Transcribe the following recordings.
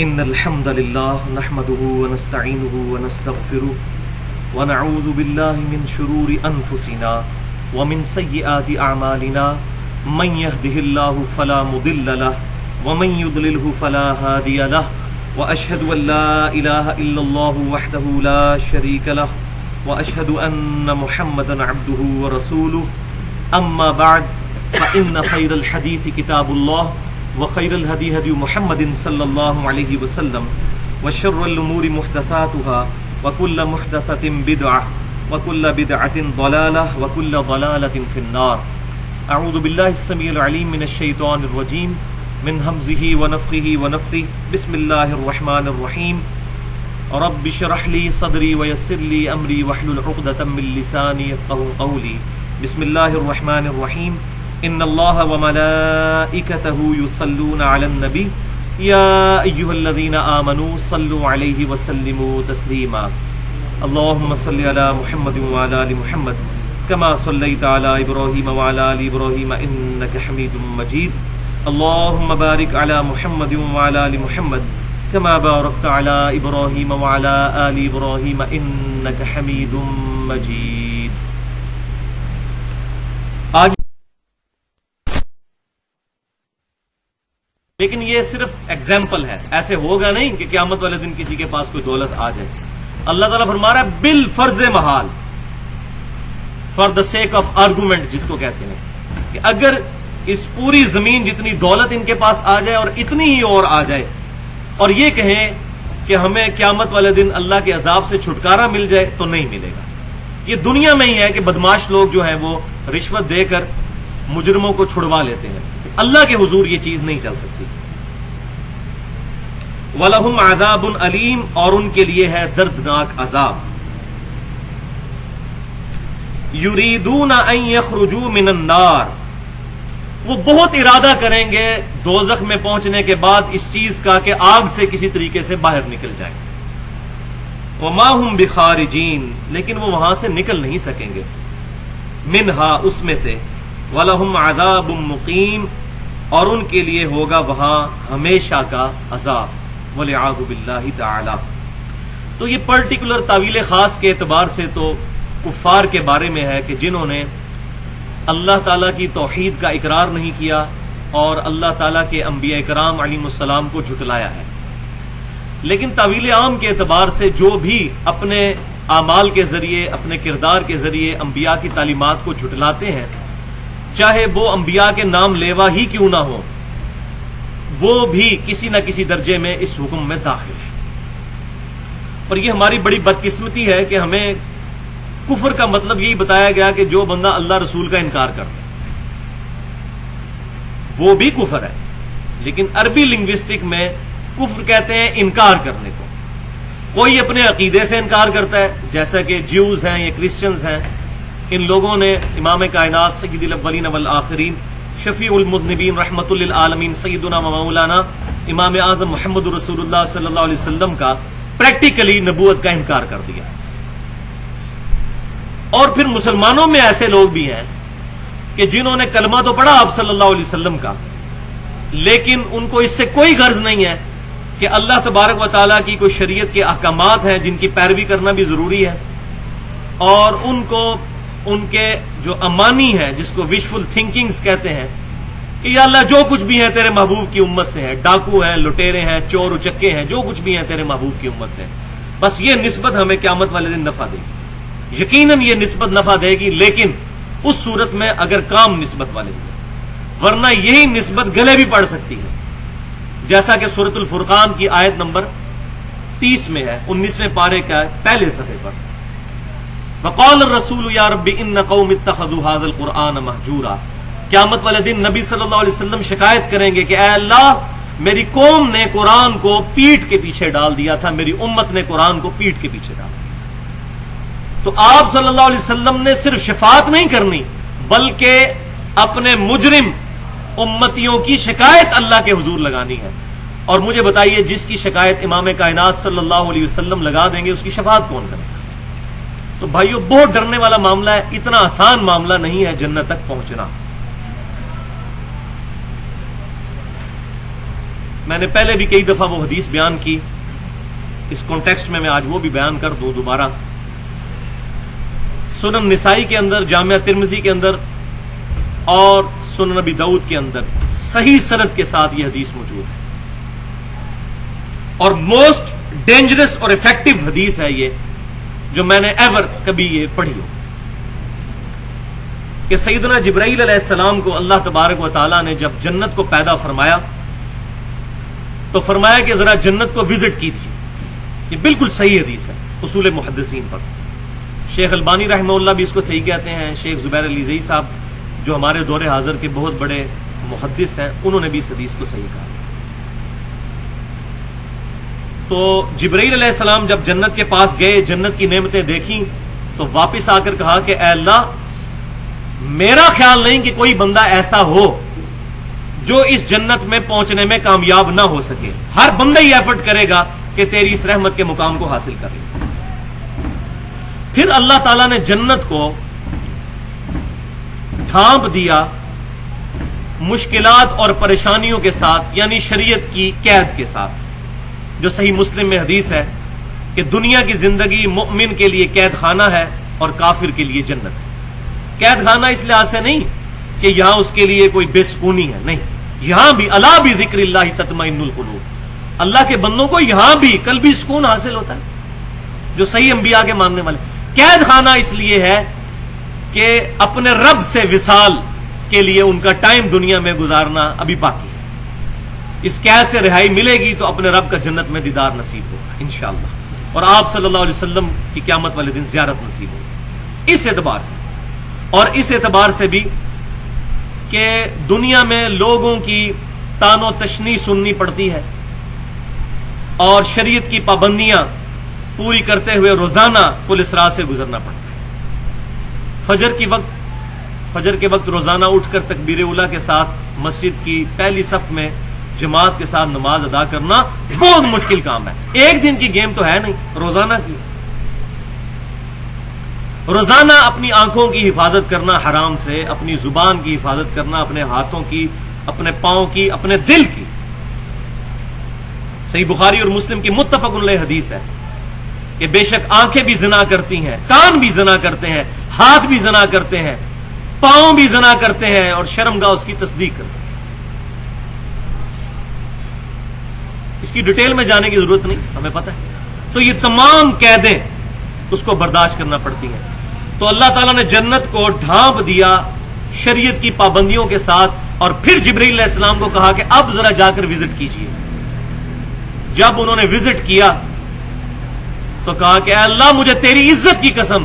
إن الحمد لله نحمده ونستعينه ونستغفره ونعوذ بالله من شرور أنفسنا ومن سيئات أعمالنا من يهده الله فلا مضل له ومن يضلله فلا هادي له وأشهد أن لا إله إلا الله وحده لا شريك له وأشهد أن محمدا عبده ورسوله أما بعد فإن خير الحديث كتاب الله وخير الهدي هدي محمد صلى الله عليه وسلم وشر الأمور محدثاتها وكل محدثة بدعة وكل بدعة ضلالة وكل ضلالة في النار. أعوذ بالله السميع العليم من الشيطان الرجيم من همزه ونفخه ونفثه. بسم الله الرحمن الرحيم. رب اشرح لي صدري ويسر لي أمري واحلل عقدة من لساني يفقهوا قولي. بسم الله الرحمن الرحيم. ان الله وملائكته يصلون على النبي يا ايها الذين امنوا صلوا عليه وسلموا تسليما. اللهم صل على محمد وعلى ال محمد كما صليت على ابراهيم وعلى ال ابراهيم انك حميد مجيد. اللهم بارك على محمد وعلى ال محمد كما باركت على ابراهيم وعلى ال ابراهيم انك حميد مجيد. آج لیکن یہ صرف ایگزامپل ہے، ایسے ہوگا نہیں کہ قیامت والے دن کسی کے پاس کوئی دولت آ جائے. اللہ تعالیٰ فرما رہا ہے بالفرض محال، for the sake of argument جس کو کہتے ہیں، کہ اگر اس پوری زمین جتنی دولت ان کے پاس آ جائے اور اتنی ہی اور آ جائے اور یہ کہیں کہ ہمیں قیامت والے دن اللہ کے عذاب سے چھٹکارا مل جائے تو نہیں ملے گا. یہ دنیا میں ہی ہے کہ بدماش لوگ جو ہیں وہ رشوت دے کر مجرموں کو چھڑوا لیتے ہیں. اللہ کے حضور یہ چیز نہیں چل سکتی. وَلَهُمْ عَذَابٌ عَلِيمٌ، اور ان کے لیے ہے دردناک عذاب. يُرِيدُونَ أَن يَخْرُجُوا مِنَ النَّارِ، وہ بہت ارادہ کریں گے دوزخ میں پہنچنے کے بعد اس چیز کا کہ آگ سے کسی طریقے سے باہر نکل جائیں. وَمَا هُمْ بِخَارِجِينَ، لیکن وہ وہاں سے نکل نہیں سکیں گے. مِنْهَا، اس میں سے. وَلَهُمْ عَذَابٌ مُقِيمٌ، اور ان کے لیے ہوگا وہاں ہمیشہ کا عذاب. وَلِعَاذُ بِاللَّهِ تَعَالَى. تو یہ پرٹیکولر تعویل خاص کے اعتبار سے تو کفار کے بارے میں ہے کہ جنہوں نے اللہ تعالیٰ کی توحید کا اقرار نہیں کیا اور اللہ تعالیٰ کے انبیاء کرام علیہم السلام کو جھٹلایا ہے. لیکن تعویل عام کے اعتبار سے جو بھی اپنے اعمال کے ذریعے، اپنے کردار کے ذریعے انبیاء کی تعلیمات کو جھٹلاتے ہیں، چاہے وہ انبیاء کے نام لیوا ہی کیوں نہ ہو، وہ بھی کسی نہ کسی درجے میں اس حکم میں داخل ہے. اور یہ ہماری بڑی بدقسمتی ہے کہ ہمیں کفر کا مطلب یہی بتایا گیا کہ جو بندہ اللہ رسول کا انکار کرتا ہے وہ بھی کفر ہے. لیکن عربی لنگوسٹک میں کفر کہتے ہیں انکار کرنے کو. کوئی اپنے عقیدے سے انکار کرتا ہے، جیسا کہ جیوز ہیں یا کرسچنز ہیں. ان لوگوں نے امام کائنات سید الاولین والآخرین شفیع المذنبین رحمت للعالمین سیدنا و مولانا امام اعظم محمد رسول اللہ صلی اللہ علیہ وسلم کا پریکٹیکلی نبوت کا انکار کر دیا. اور پھر مسلمانوں میں ایسے لوگ بھی ہیں کہ جنہوں نے کلمہ تو پڑھا آپ صلی اللہ علیہ وسلم کا، لیکن ان کو اس سے کوئی غرض نہیں ہے کہ اللہ تبارک و تعالیٰ کی کوئی شریعت کے احکامات ہیں جن کی پیروی کرنا بھی ضروری ہے، اور ان کو ان کے جو امانی ہیں جس کو وشفل تھنکنگز کہتے ہیں کہ یا اللہ جو کچھ بھی ہیں تیرے محبوب کی امت سے ہیں، ڈاکو ہیں، لٹیرے ہیں، چور اچکے ہیں، جو کچھ بھی ہیں تیرے محبوب کی امت سے ہیں. بس یہ نسبت ہمیں قیامت والے دن نفع دے گی، یقیناً یہ نسبت نفع دے گی، لیکن اس صورت میں اگر کام نسبت والے دیں، ورنہ یہی نسبت گلے بھی پڑ سکتی ہے، جیسا کہ سورۃ الفرقان کی آیت نمبر 30 میں ہے، 19ویں پارے کا پہلے صفحے پر. وقال الرسول یا رب ان قوم اتخذوا هذا القرآن مہجورا. قیامت والے دن نبی صلی اللہ علیہ وسلم شکایت کریں گے کہ اے اللہ، میری قوم نے قرآن کو پیٹھ کے پیچھے ڈال دیا تھا، میری امت نے قرآن کو پیٹھ کے پیچھے ڈال دیا. تو آپ صلی اللہ علیہ وسلم نے صرف شفاعت نہیں کرنی بلکہ اپنے مجرم امتیوں کی شکایت اللہ کے حضور لگانی ہے. اور مجھے بتائیے جس کی شکایت امام کائنات صلی اللہ علیہ وسلم لگا دیں گے اس کی شفاعت کون کرے گا؟ تو بھائیو بہت ڈرنے والا معاملہ ہے، اتنا آسان معاملہ نہیں ہے جنت تک پہنچنا. میں نے پہلے بھی کئی دفعہ وہ حدیث بیان کی، اس کانٹیکسٹ میں آج وہ بھی بیان کر دوں دوبارہ۔ سنن نسائی کے اندر، جامعہ ترمذی کے اندر اور سنن نبی داؤد کے اندر صحیح سند کے ساتھ یہ حدیث موجود ہے، اور موسٹ ڈینجرس اور افیکٹو حدیث ہے یہ جو میں نے ایور کبھی یہ پڑھی ہو، کہ سیدنا جبرائیل علیہ السلام کو اللہ تبارک و تعالیٰ نے جب جنت کو پیدا فرمایا تو فرمایا کہ ذرا جنت کو وزٹ کیجیے۔ یہ بالکل صحیح حدیث ہے اصول محدثین پر۔ شیخ البانی رحمہ اللہ بھی اس کو صحیح کہتے ہیں، شیخ زبیر علی زئی صاحب جو ہمارے دور حاضر کے بہت بڑے محدث ہیں، انہوں نے بھی اس حدیث کو صحیح کہا۔ تو جبرائیل علیہ السلام جب جنت کے پاس گئے، جنت کی نعمتیں دیکھیں، تو واپس آ کر کہا کہ اے اللہ، میرا خیال نہیں کہ کوئی بندہ ایسا ہو جو اس جنت میں پہنچنے میں کامیاب نہ ہو سکے، ہر بندہ ہی ایفرٹ کرے گا کہ تیری اس رحمت کے مقام کو حاصل کر لے۔ پھر اللہ تعالیٰ نے جنت کو ڈھانپ دیا مشکلات اور پریشانیوں کے ساتھ، یعنی شریعت کی قید کے ساتھ، جو صحیح مسلم میں حدیث ہے کہ دنیا کی زندگی مؤمن کے لیے قید خانہ ہے اور کافر کے لیے جنت ہے۔ قید خانہ اس لحاظ سے نہیں کہ یہاں اس کے لیے کوئی بے سکونی ہے، نہیں، یہاں بھی الا بذکر اللہ تطمئن القلوب، اللہ کے بندوں کو یہاں بھی قلبی سکون حاصل ہوتا ہے، جو صحیح انبیاء کے ماننے والے۔ قید خانہ اس لیے ہے کہ اپنے رب سے وصال کے لیے ان کا ٹائم دنیا میں گزارنا ابھی باقی ہے۔ اس قید سے رہائی ملے گی تو اپنے رب کا جنت میں دیدار نصیب ہوگا انشاءاللہ، اور آپ صلی اللہ علیہ وسلم کی قیامت والے دن زیارت نصیب ہوگی۔ اس اعتبار سے اور اس اعتبار سے بھی کہ دنیا میں لوگوں کی تان و تشنیع سننی پڑتی ہے اور شریعت کی پابندیاں پوری کرتے ہوئے روزانہ پولیس راہ سے گزرنا پڑتا ہے۔ فجر کے وقت روزانہ اٹھ کر تکبیر اولیٰ کے ساتھ مسجد کی پہلی صف میں جماعت کے ساتھ نماز ادا کرنا بہت مشکل کام ہے۔ ایک دن کی گیم تو ہے نہیں، روزانہ کی۔ روزانہ اپنی آنکھوں کی حفاظت کرنا حرام سے، اپنی زبان کی حفاظت کرنا، اپنے ہاتھوں کی، اپنے پاؤں کی، اپنے دل کی۔ صحیح بخاری اور مسلم کی متفق علیہ حدیث ہے کہ بے شک آنکھیں بھی زنا کرتی ہیں، کان بھی زنا کرتے ہیں، ہاتھ بھی زنا کرتے ہیں، پاؤں بھی زنا کرتے ہیں، اور شرمگاہ اس کی تصدیق کرتے ہیں۔ اس کی ڈیٹیل میں جانے کی ضرورت نہیں، ہمیں پتہ ہے۔ تو یہ تمام قیدیں اس کو برداشت کرنا پڑتی ہیں۔ تو اللہ تعالیٰ نے جنت کو ڈھانپ دیا شریعت کی پابندیوں کے ساتھ، اور پھر جبرائیل علیہ السلام کو کہا کہ اب ذرا جا کر وزٹ کیجیے۔ جب انہوں نے وزٹ کیا تو کہا کہ اے اللہ، مجھے تیری عزت کی قسم،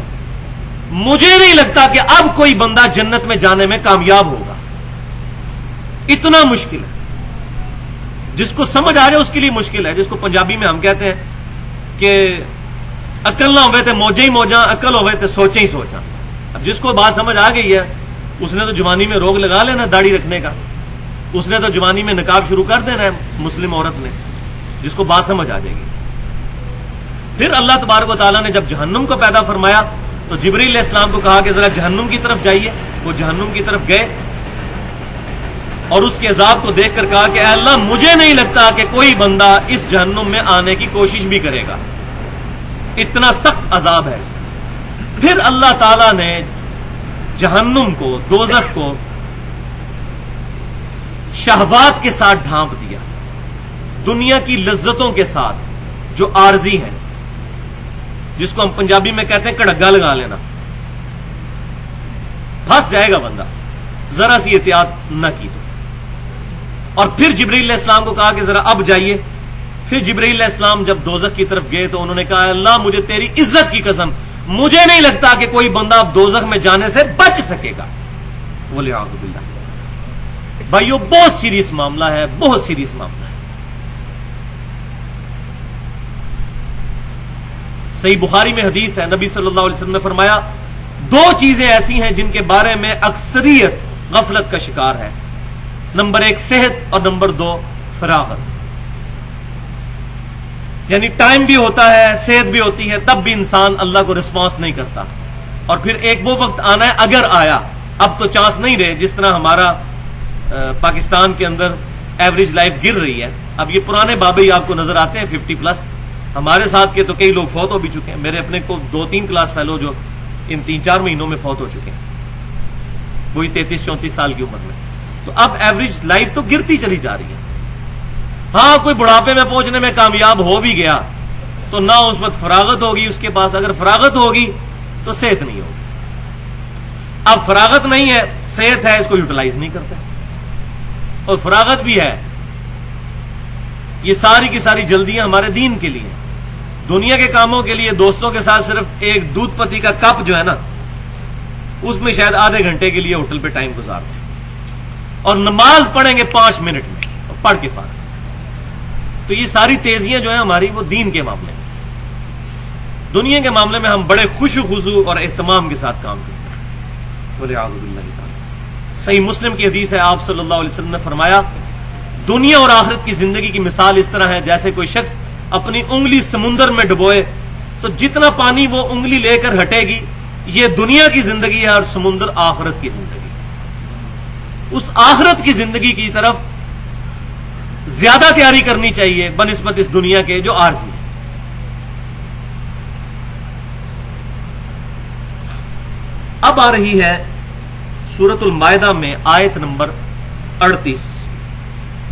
مجھے نہیں لگتا کہ اب کوئی بندہ جنت میں جانے میں کامیاب ہوگا، اتنا مشکل ہے۔ جس کو سمجھ آ جائے اس کے لیے مشکل ہے، جس کو پنجابی میں ہم کہتے ہیں کہ عقل نہ ہوئے تھے موجیں ہی موجاں، عقل ہوئے تھے سوچیں ہی سوچاں۔ اب جس کو بات سمجھ آ گئی ہے اس نے تو جوانی میں روک لگا لینا داڑھی رکھنے کا، اس نے تو جوانی میں نقاب شروع کر دینا ہے مسلم عورت نے، جس کو بات سمجھ آ جائے گی۔ پھر اللہ تبارک و تعالیٰ نے جب جہنم کو پیدا فرمایا تو جبرائیل علیہ السلام کو کہا کہ ذرا جہنم کی طرف جائیے۔ وہ جہنم کی طرف گئے اور اس کے عذاب کو دیکھ کر کہا کہ اے اللہ، مجھے نہیں لگتا کہ کوئی بندہ اس جہنم میں آنے کی کوشش بھی کرے گا، اتنا سخت عذاب ہے۔ پھر اللہ تعالیٰ نے جہنم کو، دوزخ کو شہوات کے ساتھ ڈھانپ دیا، دنیا کی لذتوں کے ساتھ جو عارضی ہیں، جس کو ہم پنجابی میں کہتے ہیں کڑگا لگا لینا۔ پھنس جائے گا بندہ ذرا سی احتیاط نہ کی تو۔ اور پھر جبرائیل علیہ السلام کو کہا کہ ذرا اب جائیے۔ پھر جبرائیل علیہ السلام جب دوزخ کی طرف گئے تو انہوں نے کہا اللہ، مجھے تیری عزت کی قسم، مجھے نہیں لگتا کہ کوئی بندہ اب دوزخ میں جانے سے بچ سکے گا۔ وَلِعَوْذُ بِاللَّهِ۔ بھائیو، بہت سیریس معاملہ ہے، بہت سیریس معاملہ ہے۔ صحیح بخاری میں حدیث ہے، نبی صلی اللہ علیہ وسلم نے فرمایا دو چیزیں ایسی ہیں جن کے بارے میں اکثریت غفلت کا شکار ہے۔ نمبر 1 صحت، اور نمبر 2 فراغت۔ یعنی ٹائم بھی ہوتا ہے، صحت بھی ہوتی ہے، تب بھی انسان اللہ کو رسپانس نہیں کرتا۔ اور پھر ایک وہ وقت آنا ہے، اگر آیا، اب تو چانس نہیں رہے، جس طرح ہمارا پاکستان کے اندر ایوریج لائف گر رہی ہے، اب یہ پرانے بابے ہی آپ کو نظر آتے ہیں 50+. ہمارے ساتھ کے تو کئی لوگ فوت ہو بھی چکے ہیں. میرے اپنے کو 2-3 کلاس فیلو جو ان 3-4 مہینوں میں فوت ہو چکے ہیں, وہی 33-34 سال کی عمر میں. تو اب ایوریج لائف تو گرتی چلی جا رہی ہے. ہاں کوئی بڑھاپے میں پہنچنے میں کامیاب ہو بھی گیا تو نہ اس وقت فراغت ہوگی اس کے پاس, اگر فراغت ہوگی تو صحت نہیں ہوگی. اب فراغت نہیں ہے, صحت ہے, اس کو یوٹیلائز نہیں کرتے, اور فراغت بھی ہے. یہ ساری کی ساری جلدیاں ہمارے دین کے لیے, دنیا کے کاموں کے لیے دوستوں کے ساتھ صرف ایک دودھ پتی کا کپ جو ہے نا, اس میں شاید آدھے گھنٹے کے لیے ہوٹل پہ ٹائم گزارتے ہیں, اور نماز پڑھیں گے 5 منٹ میں, اور پڑھ کے فارغ. تو یہ ساری تیزیاں جو ہیں ہماری وہ دین کے معاملے میں. دنیا کے معاملے میں ہم بڑے خوش و خضوع اور اہتمام کے ساتھ کام کرتے ہیں. وَلِعَاذُ بِاللَّهِ تعالیٰ. صحیح مسلم کی حدیث ہے, آپ صلی اللہ علیہ وسلم نے فرمایا دنیا اور آخرت کی زندگی کی مثال اس طرح ہے جیسے کوئی شخص اپنی انگلی سمندر میں ڈبوئے تو جتنا پانی وہ انگلی لے کر ہٹے گی, یہ دنیا کی زندگی ہے, اور سمندر آخرت کی زندگی. اس آخرت کی زندگی کی طرف زیادہ تیاری کرنی چاہیے بنسبت اس دنیا کے جو عارضی ہے. اب آ رہی ہے سورۃ المائدہ میں آیت نمبر 38,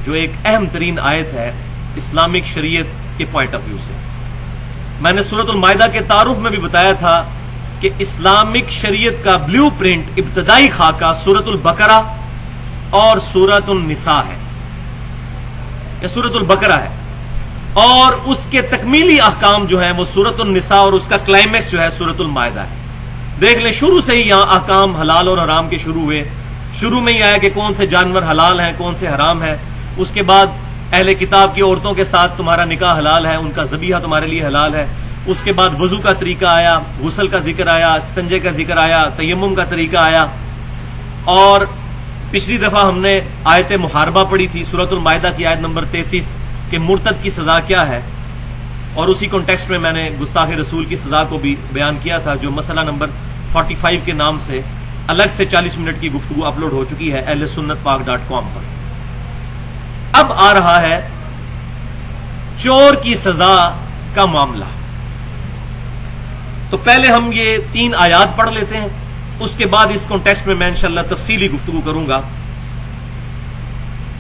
جو ایک اہم ترین آیت ہے اسلامک شریعت کے پوائنٹ آف ویو سے. میں نے سورۃ المائدہ کے تعارف میں بھی بتایا تھا کہ اسلامک شریعت کا بلیو پرنٹ, ابتدائی خاکہ سورۃ البقرہ اور سورۃ النساء ہے, یا سورۃ البقرہ ہے, اور اس کے تکمیلی احکام جو ہیں وہ سورۃ النساء, اور اس کا کلائمیکس جو ہے سورۃ المائدہ ہے. دیکھ لیں شروع سے ہی یہاں احکام حلال اور حرام کے شروع ہوئے. شروع میں ہی آیا کہ کون سے جانور حلال ہیں کون سے حرام ہیں. اس کے بعد اہل کتاب کی عورتوں کے ساتھ تمہارا نکاح حلال ہے, ان کا ذبیحہ تمہارے لیے حلال ہے. اس کے بعد وضو کا طریقہ آیا, غسل کا ذکر آیا, استنجے کا ذکر آیا, تیمم کا طریقہ آیا. اور پچھلی دفعہ ہم نے آیت محاربہ پڑھی تھی سورۃ المائدہ کی آیت نمبر 33 کہ مرتد کی سزا کیا ہے, اور اسی کانٹیکسٹ میں نے گستاخ رسول کی سزا کو بھی بیان کیا تھا, جو مسئلہ نمبر 45 کے نام سے الگ سے 40 منٹ کی گفتگو اپلوڈ ہو چکی ہے ahlsunnatpak.com پر. اب آ رہا ہے چور کی سزا کا معاملہ. تو پہلے ہم یہ 3 آیات پڑھ لیتے ہیں, اس کے بعد اس کانٹیکسٹ میں انشاءاللہ تفصیلی گفتگو کروں گا.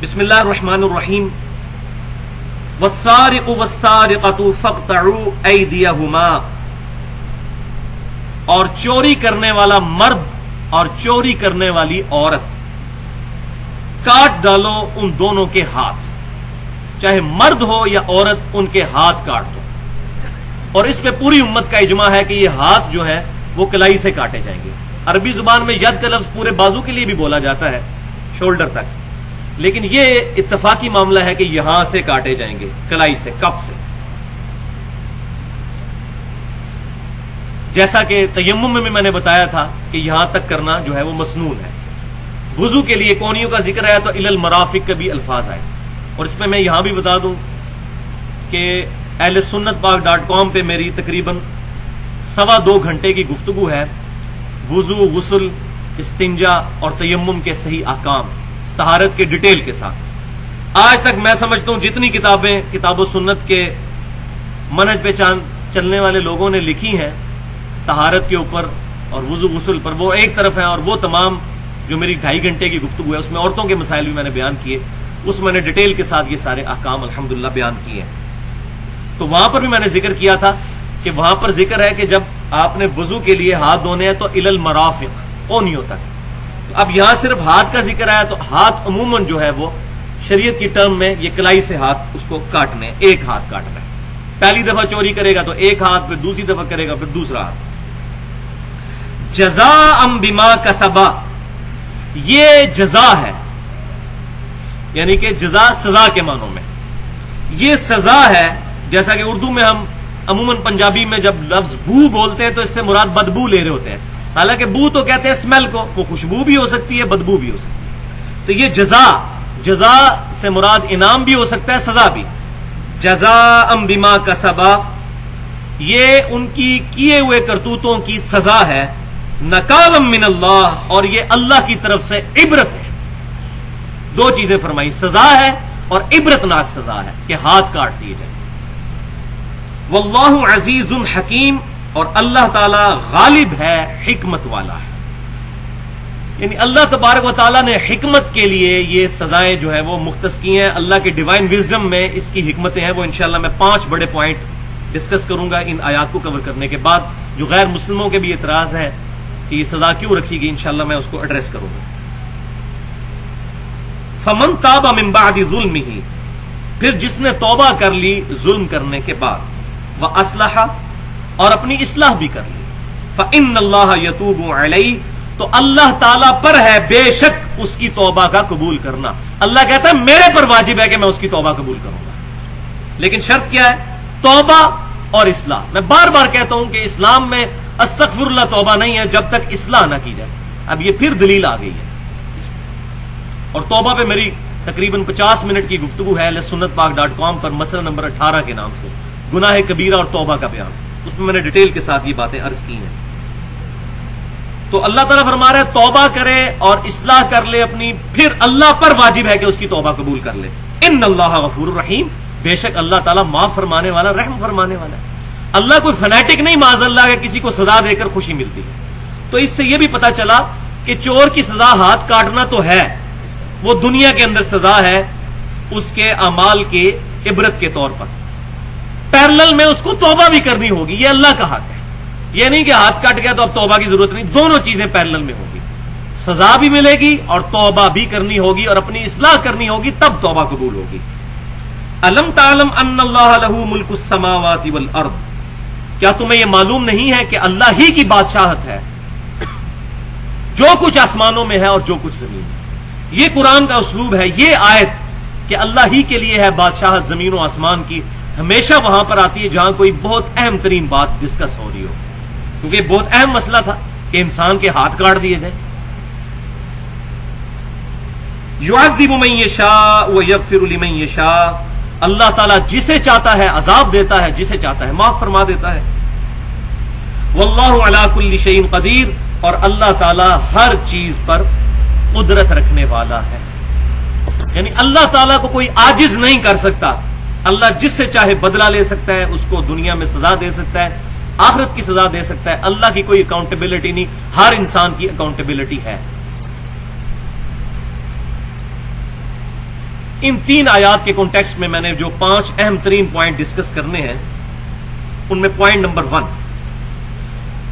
بسم اللہ الرحمن الرحیم. والسارق والسارقة فاقطعوا أيديهما, اور چوری کرنے والا مرد اور چوری کرنے والی عورت کاٹ ڈالو ان دونوں کے ہاتھ, چاہے مرد ہو یا عورت ان کے ہاتھ کاٹ دو. اور اس پہ پوری امت کا اجماع ہے کہ یہ ہاتھ جو ہے وہ کلائی سے کاٹے جائیں گے. عربی زبان میں ید کا لفظ پورے بازو کے لیے بھی بولا جاتا ہے, شولڈر تک, لیکن یہ اتفاقی معاملہ ہے کہ یہاں سے کاٹے جائیں گے, کلائی سے, کف سے. جیسا کہ تیمم میں بھی میں نے بتایا تھا کہ یہاں تک کرنا جو ہے وہ مسنون ہے. وضو کے لیے کونیوں کا ذکر آیا تو الی المرافق کا بھی الفاظ آئے. اور اس پہ میں یہاں بھی بتا دوں کہ ahlsunnatpak.com پہ میری تقریباً 2.25 گھنٹے کی گفتگو ہے وضو, غسل, استنجا اور تیمم کے صحیح احکام طہارت کے ڈیٹیل کے ساتھ. آج تک میں سمجھتا ہوں جتنی کتابیں کتاب و سنت کے منہج پہ چلنے والے لوگوں نے لکھی ہیں طہارت کے اوپر اور وضو غسل پر, وہ ایک طرف ہیں, اور وہ تمام جو میری 2.5 گھنٹے کی گفتگو ہے اس میں عورتوں کے مسائل بھی میں نے بیان کیے, اس میں نے ڈیٹیل کے ساتھ یہ سارے احکام الحمدللہ بیان کیے ہیں. تو وہاں پر بھی میں نے ذکر کیا تھا کہ وہاں پر ذکر ہے کہ جب آپ نے وضو کے لیے ہاتھ دھونے ہیں تو الی المرافق, کونیوں تک. اب یہاں صرف ہاتھ کا ذکر آیا تو ہاتھ عموماً جو ہے وہ شریعت کی ٹرم میں یہ کلائی سے ہاتھ اس کو کاٹنے, ایک ہاتھ کاٹنا ہے. پہلی دفعہ چوری کرے گا تو ایک ہاتھ, پھر دوسری دفعہ کرے گا پھر دوسرا ہاتھ. جزاء بما کسبا, یہ جزا ہے, یعنی کہ جزا سزا کے معنوں میں. یہ سزا ہے, جیسا کہ اردو میں ہم عموماً پنجابی میں جب لفظ بو بولتے ہیں تو اس سے مراد بدبو لے رہے ہوتے ہیں. حالانکہ بو تو کہتے ہیں اسمیل کو, وہ خوشبو بھی ہو سکتی ہے بدبو بھی ہو سکتی ہے. تو یہ جزا سے مراد انعام بھی ہو سکتا ہے, سزا بھی. جزاء بما کسبا, یہ ان کی کیے ہوئے کرتوتوں کی سزا ہے. نکالا من اللہ, اور یہ اللہ کی طرف سے عبرت ہے. 2 چیزیں فرمائی, سزا ہے اور عبرتناک سزا ہے کہ ہاتھ کاٹ دیے جائیں. واللہ عزیز حکیم، اور اللہ تعالی غالب ہے، حکمت والا ہے. یعنی اللہ تبارک و تعالیٰ نے حکمت کے لیے یہ سزائیں جو ہے وہ مختص کی ہیں. اللہ کے ڈیوائن وزڈم میں اس کی حکمتیں ہیں. وہ انشاءاللہ میں 5 بڑے پوائنٹ ڈسکس کروں گا ان آیات کو کور کرنے کے بعد. جو غیر مسلموں کے بھی اعتراض ہے کہ یہ سزا کیوں رکھی گئی، انشاءاللہ میں اس کو ایڈریس کروں گا. فمن تاب من بعد ظلمہ، پھر جس نے توبہ کر لی ظلم کرنے کے بعد، واصلح، اور اپنی اصلاح بھی کر لی، فإن اللہ یتوب علیہ، تو اللہ تعالیٰ پر ہے بے شک اس کی توبہ کا قبول کرنا. اللہ کہتا ہے میرے پر واجب ہے کہ میں اس کی توبہ قبول کروں گا، لیکن شرط کیا ہے؟ توبہ اور اصلاح. میں بار بار کہتا ہوں کہ اسلام میں استغفر اللہ توبہ نہیں ہے جب تک اصلاح نہ کی جائے. اب یہ پھر دلیل آ گئی ہے. اور توبہ پہ میری تقریباً 50 منٹ کی گفتگو ہے sunnatpak.com پر، مسئلہ نمبر 18 کے نام سے، گناہ کبیرہ اور توبہ کا بیان. اس میں نے ڈیٹیل کے ساتھ یہ باتیں عرض کی ہیں. تو اللہ تعالیٰ فرما رہا ہے توبہ کرے اور اصلاح کر لے اپنی، پھر اللہ پر واجب ہے کہ اس کی توبہ قبول کر لے. ان اللہ غفور الرحیم، بے شک اللہ تعالیٰ معاف فرمانے والا، رحم فرمانے والا ہے. اللہ کوئی فنیٹک نہیں معاذ اللہ کہ کسی کو سزا دے کر خوشی ملتی ہے. تو اس سے یہ بھی پتا چلا کہ چور کی سزا ہاتھ کاٹنا تو ہے، وہ دنیا کے اندر سزا ہے اس کے اعمال کے عبرت کے طور پر. پیرلل میں اس کو توبہ بھی کرنی ہوگی، یہ اللہ کا حق ہے. یہ نہیں کہ ہاتھ کٹ گیا تو اب توبہ کی ضرورت نہیں، دونوں چیزیں پیرلل میں ہوگی. سزا بھی ملے گی اور توبہ بھی کرنی ہوگی اور اپنی اصلاح کرنی ہوگی، تب توبہ قبول ہوگی. الم تعلم ان اللہ لہ ملک السماوات والارض، کیا تمہیں یہ معلوم نہیں ہے کہ اللہ ہی کی بادشاہت ہے جو کچھ آسمانوں میں ہے اور جو کچھ زمین میں. یہ قرآن کا اسلوب ہے. یہ آیت کہ اللہ ہی کے لیے ہے بادشاہت زمین و آسمان کی، ہمیشہ وہاں پر آتی ہے جہاں کوئی بہت اہم ترین بات ڈسکس ہو رہی ہو، کیونکہ بہت اہم مسئلہ تھا کہ انسان کے ہاتھ کاٹ دیے جائیں. یعذب من یشاء ویغفر لمن یشاء، اللہ تعالیٰ جسے چاہتا ہے عذاب دیتا ہے، جسے چاہتا ہے معاف فرما دیتا ہے. واللہ علی کل شیء قدیر، اور اللہ تعالیٰ ہر چیز پر قدرت رکھنے والا ہے. یعنی اللہ تعالیٰ کو کوئی عاجز نہیں کر سکتا. اللہ جس سے چاہے بدلہ لے سکتا ہے، اس کو دنیا میں سزا دے سکتا ہے، آخرت کی سزا دے سکتا ہے. اللہ کی کوئی اکاؤنٹیبلٹی نہیں، ہر انسان کی اکاؤنٹیبلٹی ہے. ان 3 آیات کے کانٹیکسٹ میں نے جو 5 اہم ترین پوائنٹ ڈسکس کرنے ہیں، ان میں پوائنٹ نمبر 1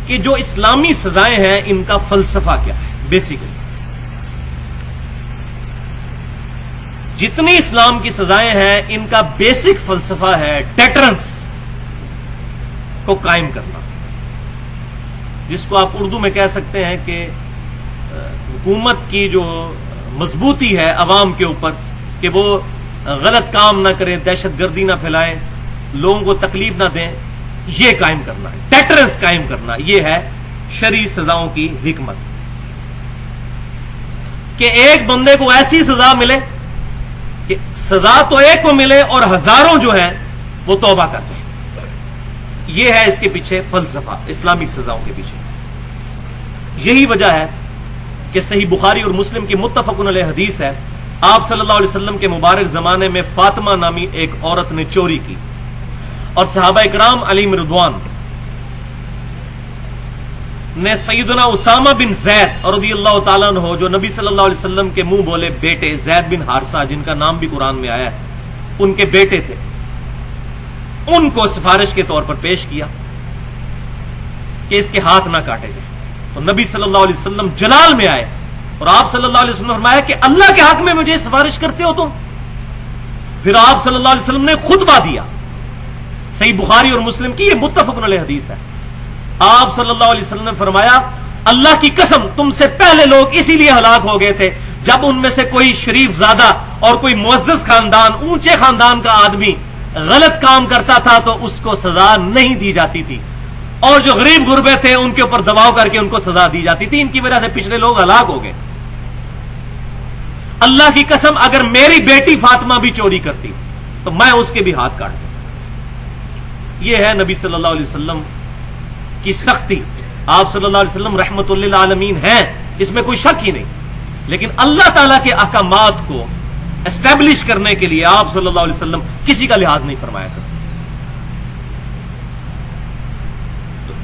کہ جو اسلامی سزائیں ہیں ان کا فلسفہ کیا ہے. بیسیکلی جتنی اسلام کی سزائیں ہیں ان کا بیسک فلسفہ ہے ڈیٹرنس کو قائم کرنا، جس کو آپ اردو میں کہہ سکتے ہیں کہ حکومت کی جو مضبوطی ہے عوام کے اوپر کہ وہ غلط کام نہ کریں، دہشت گردی نہ پھیلائیں، لوگوں کو تکلیف نہ دیں، یہ قائم کرنا ہے. ڈیٹرنس قائم کرنا، یہ ہے شرعی سزاؤں کی حکمت. کہ ایک بندے کو ایسی سزا ملے کہ سزا تو ایک کو ملے اور ہزاروں جو ہیں وہ توبہ کر جائیں. یہ ہے اس کے پیچھے فلسفہ، اسلامی سزاؤں کے پیچھے. یہی وجہ ہے کہ صحیح بخاری اور مسلم کی متفق علیہ حدیث ہے، آپ صلی اللہ علیہ وسلم کے مبارک زمانے میں فاطمہ نامی ایک عورت نے چوری کی، اور صحابہ اکرام علیہم رضوان نے سیدنا اسامہ بن زید رضی اللہ تعالیٰ عنہ، جو نبی صلی اللہ علیہ وسلم کے منہ بولے بیٹے، زید بن حارثہ جن کا نام بھی قرآن میں آیا ہے، ان کے بیٹے تھے، ان کو سفارش کے طور پر پیش کیا کہ اس کے ہاتھ نہ کاٹے جائیں. تو نبی صلی اللہ علیہ وسلم جلال میں آئے اور آپ صلی اللہ علیہ وسلم نے فرمایا کہ اللہ کے حق میں مجھے سفارش کرتے ہو تم. پھر آپ صلی اللہ علیہ وسلم نے خطبہ دیا. صحیح بخاری اور مسلم کی یہ متفق علیہ حدیث ہے. آپ صلی اللہ علیہ وسلم نے فرمایا اللہ کی قسم تم سے پہلے لوگ اسی لیے ہلاک ہو گئے تھے جب ان میں سے کوئی شریف زادہ اور کوئی معزز خاندان، اونچے خاندان کا آدمی غلط کام کرتا تھا تو اس کو سزا نہیں دی جاتی تھی، اور جو غریب غربے تھے ان کے اوپر دباؤ کر کے ان کو سزا دی جاتی تھی. ان کی وجہ سے پچھلے لوگ ہلاک ہو گئے. اللہ کی قسم اگر میری بیٹی فاطمہ بھی چوری کرتی تو میں اس کے بھی ہاتھ کاٹ دیتا. یہ ہے نبی صلی اللہ علیہ وسلم کی سختی. آپ صلی اللہ علیہ وسلم رحمت للعالمین ہیں، اس میں کوئی شک ہی نہیں، لیکن اللہ تعالیٰ کے احکامات کو اسٹیبلش کرنے کے لیے آپ صلی اللہ علیہ وسلم کسی کا لحاظ نہیں فرمایا کرتے.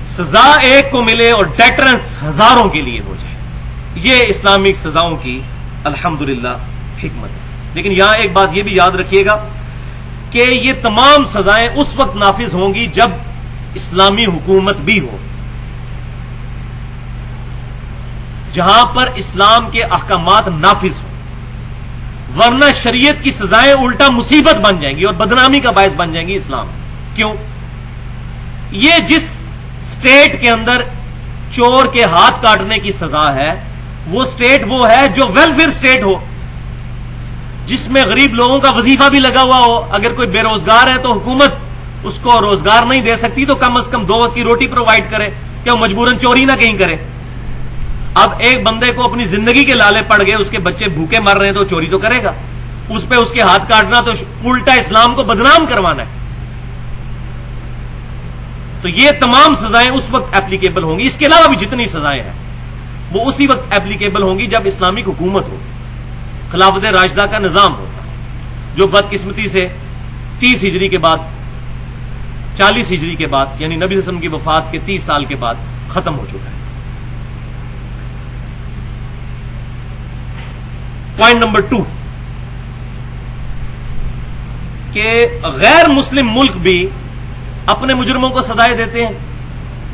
سزا ایک کو ملے اور ڈیٹرنس ہزاروں کے لیے ہو جائے, یہ اسلامک سزاؤں کی الحمدللہ حکمت ہے. لیکن یہاں ایک بات یہ بھی یاد رکھیے گا کہ یہ تمام سزائیں اس وقت نافذ ہوں گی جب اسلامی حکومت بھی ہو, جہاں پر اسلام کے احکامات نافذ ہوں, ورنہ شریعت کی سزائیں الٹا مصیبت بن جائیں گی اور بدنامی کا باعث بن جائیں گی اسلام. کیوں؟ یہ جس اسٹیٹ کے اندر چور کے ہاتھ کاٹنے کی سزا ہے وہ اسٹیٹ وہ ہے جو ویلفیئر اسٹیٹ ہو, جس میں غریب لوگوں کا وظیفہ بھی لگا ہوا ہو. اگر کوئی بے روزگار ہے تو حکومت اس کو روزگار نہیں دے سکتی تو کم از کم 2 وقت کی روٹی پرووائڈ کرے, کہ وہ مجبوراً چوری نہ کہیں کرے. اب ایک بندے کو اپنی زندگی کے لالے پڑ گئے, اس کے بچے بھوکے مر رہے ہیں تو چوری تو کرے گا, اس پہ اس کے ہاتھ کاٹنا تو الٹا اسلام کو بدنام کروانا ہے. تو یہ تمام سزائیں اس وقت اپلیکیبل ہوں گی. اس کے علاوہ بھی جتنی سزائیں ہیں وہ اسی وقت اپلیکیبل ہوں گی جب اسلامک حکومت ہو, خلافت راشدہ کا نظام ہوتا, جو بدقسمتی سے 30 ہجری کے بعد 40 ہجری کے بعد یعنی نبی صلی اللہ علیہ وسلم کی وفات کے 30 سال کے بعد ختم ہو چکا ہے. پوائنٹ نمبر 2 کہ غیر مسلم ملک بھی اپنے مجرموں کو سزائیں دیتے ہیں,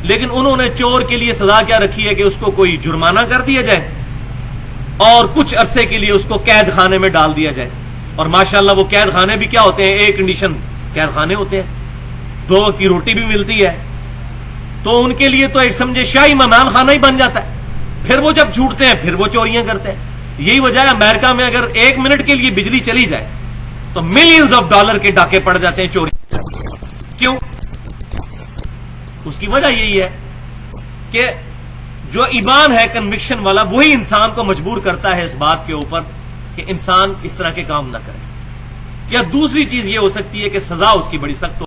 لیکن انہوں نے چور کے لیے سزا کیا رکھی ہے کہ اس کو کوئی جرمانہ کر دیا جائے اور کچھ عرصے کے لیے اس کو قید خانے میں ڈال دیا جائے. اور ماشاءاللہ وہ قید خانے بھی کیا ہوتے ہیں, ایک کنڈیشن قید خانے ہوتے ہیں, 2 وقت کی روٹی بھی ملتی ہے, تو ان کے لیے تو ایک سمجھے شاہی مہمان خانہ ہی بن جاتا ہے. پھر وہ جب چھوٹتے ہیں پھر وہ چوریاں کرتے ہیں. یہی وجہ ہے امریکہ میں اگر 1 منٹ کے لیے بجلی چلی جائے تو ملینز آف ڈالر کے ڈاکے پڑ جاتے ہیں چوری. کیوں؟ اس کی وجہ یہی ہے کہ جو ایمان ہے کنوکشن والا وہی انسان کو مجبور کرتا ہے اس بات کے اوپر کہ انسان اس طرح کے کام نہ کرے. یا دوسری چیز یہ ہو سکتی ہے کہ سزا اس کی بڑی سخت ہو.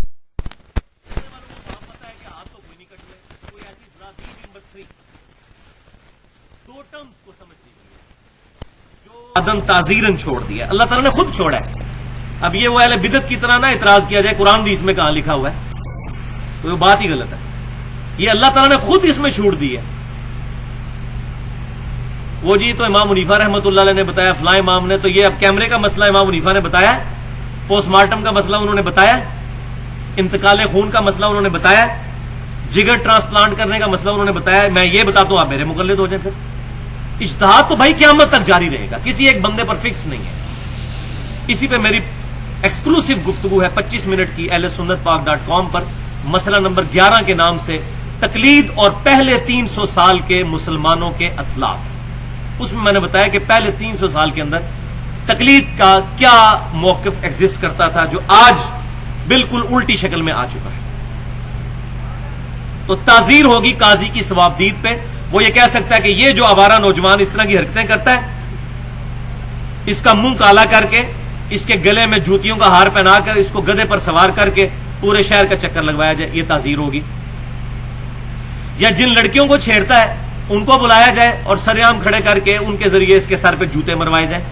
عدم تعزیرن چھوڑ دیا, اللہ تعالیٰ نے خود چھوڑا ہے. اب یہ وہ اہل بدعت کی طرح نہ اعتراض کیا جائے قرآن حدیث میں کہاں لکھا ہوا ہے, تو وہ بات ہی غلط ہے. یہ اللہ تعالیٰ نے خود اس میں چھوٹ دی ہے. وہ جی تو امام حنیفہ رحمۃ اللہ علیہ نے بتایا, فلاں امام نے, تو یہ اب کیمرے کا مسئلہ امام حنیفہ نے بتایا, پوسٹ مارٹم کا مسئلہ انہوں نے بتایا, انتقال خون کا مسئلہ انہوں نے بتایا, جگر ٹرانسپلانٹ کرنے کا مسئلہ انہوں نے بتایا. میں یہ بتاتا ہوں آپ میرے مقلد ہو جائیں. پھر اجتہاد تو بھائی قیامت تک جاری رہے گا, کسی ایک بندے پر فکس نہیں ہے. اسی پہ میری ایکسکلوسیو گفتگو ہے 25 منٹ کی ahlsunnatpak.com پر, مسئلہ نمبر 11 کے نام سے تقلید اور پہلے 300 سال کے مسلمانوں کے اسلاف. اس میں نے بتایا کہ پہلے 300 سال کے اندر تقلید کا کیا موقف ایگزسٹ کرتا تھا جو آج بالکل الٹی شکل میں آ چکا ہے. تو تعزیر ہوگی قاضی کی ثوابدید پہ. وہ یہ کہہ سکتا ہے کہ یہ جو آوارہ نوجوان اس طرح کی حرکتیں کرتا ہے, اس کا منہ کالا کر کے, اس کے گلے میں جوتیوں کا ہار پہنا کر, اس کو گدھے پر سوار کر کے پورے شہر کا چکر لگوایا جائے, یہ تعزیر ہوگی. یا جن لڑکیوں کو چھیڑتا ہے ان کو بلایا جائے اور سریعام کھڑے کر کے ان کے ذریعے اس کے سر پہ جوتے مروائے جائیں.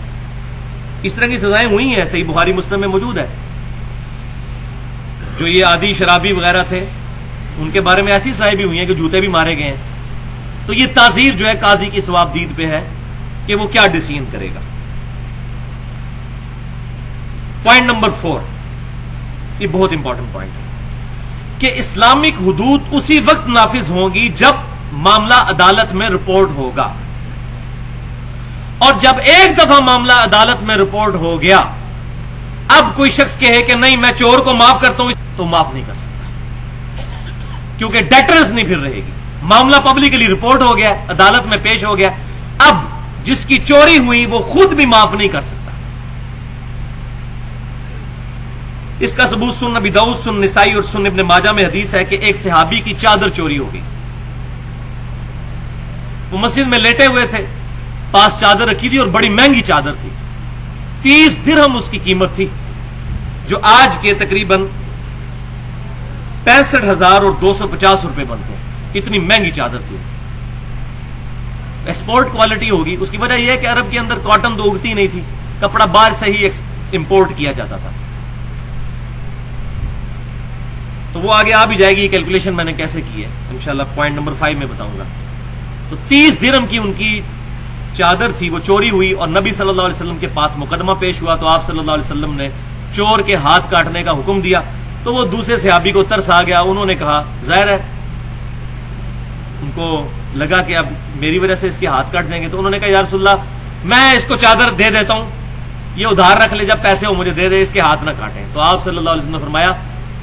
اس طرح کی سزائیں ہوئی ہیں, صحیح بخاری مسلم میں موجود ہے. جو یہ عادی شرابی وغیرہ تھے ان کے بارے میں ایسی سزائیں بھی ہوئی ہیں کہ جوتے بھی مارے گئے ہیں. تو یہ تعزیر جو ہے قاضی کی ثوابدید پہ ہے کہ وہ کیا ڈیسیژن کرے گا. پوائنٹ نمبر 4, یہ بہت امپورٹنٹ پوائنٹ ہے کہ اسلامک حدود اسی وقت نافذ ہوں گی جب معاملہ عدالت میں رپورٹ ہوگا. اور جب ایک دفعہ معاملہ عدالت میں رپورٹ ہو گیا, اب کوئی شخص کہے کہ نہیں میں چور کو معاف کرتا ہوں, تو معاف نہیں کر سکتا, کیونکہ ڈیٹرنس نہیں پھر رہے گی. معاملہ پبلکلی رپورٹ ہو گیا, عدالت میں پیش ہو گیا, اب جس کی چوری ہوئی وہ خود بھی معاف نہیں کر سکتا. اس کا ثبوت سن ابی داؤد, سن نسائی اور سن ابن ماجہ میں حدیث ہے کہ ایک صحابی کی چادر چوری ہو گئی. وہ مسجد میں لیٹے ہوئے تھے, پاس چادر رکھی تھی اور بڑی مہنگی چادر تھی, 30 درہم اس کی قیمت تھی, جو آج کے تقریباً 65,250 روپے بنتے ہیں. اتنی مہنگی چادر تھی, ایکسپورٹ کوالٹی ہوگی. اس کی وجہ یہ ہے کہ عرب کے اندر کاٹن تو اگتی نہیں تھی, کپڑا باہر سے ہی امپورٹ کیا جاتا تھا. تو وہ آگے آ بھی جائے گی کیلکولیشن میں نے کیسے کی ہے انشاءاللہ پوائنٹ نمبر 5 میں بتاؤں گا. تو 30 درہم کی ان کی چادر تھی, وہ چوری ہوئی اور نبی صلی اللہ علیہ وسلم کے پاس مقدمہ پیش ہوا. تو آپ صلی اللہ علیہ وسلم نے چور کے ہاتھ کاٹنے کا حکم دیا. تو وہ دوسرے صحابی کو ترس آ گیا, انہوں نے کہا ظاہر ہے, ان کو لگا کہ اب میری وجہ سے اس کے ہاتھ کاٹ جائیں گے. تو انہوں نے کہا یا رسول اللہ میں اس کو چادر دے دیتا ہوں, یہ ادھار رکھ لے, جب پیسے ہو مجھے دے دے, اس کے ہاتھ نہ کاٹیں. تو آپ صلی اللہ علیہ وسلم نے فرمایا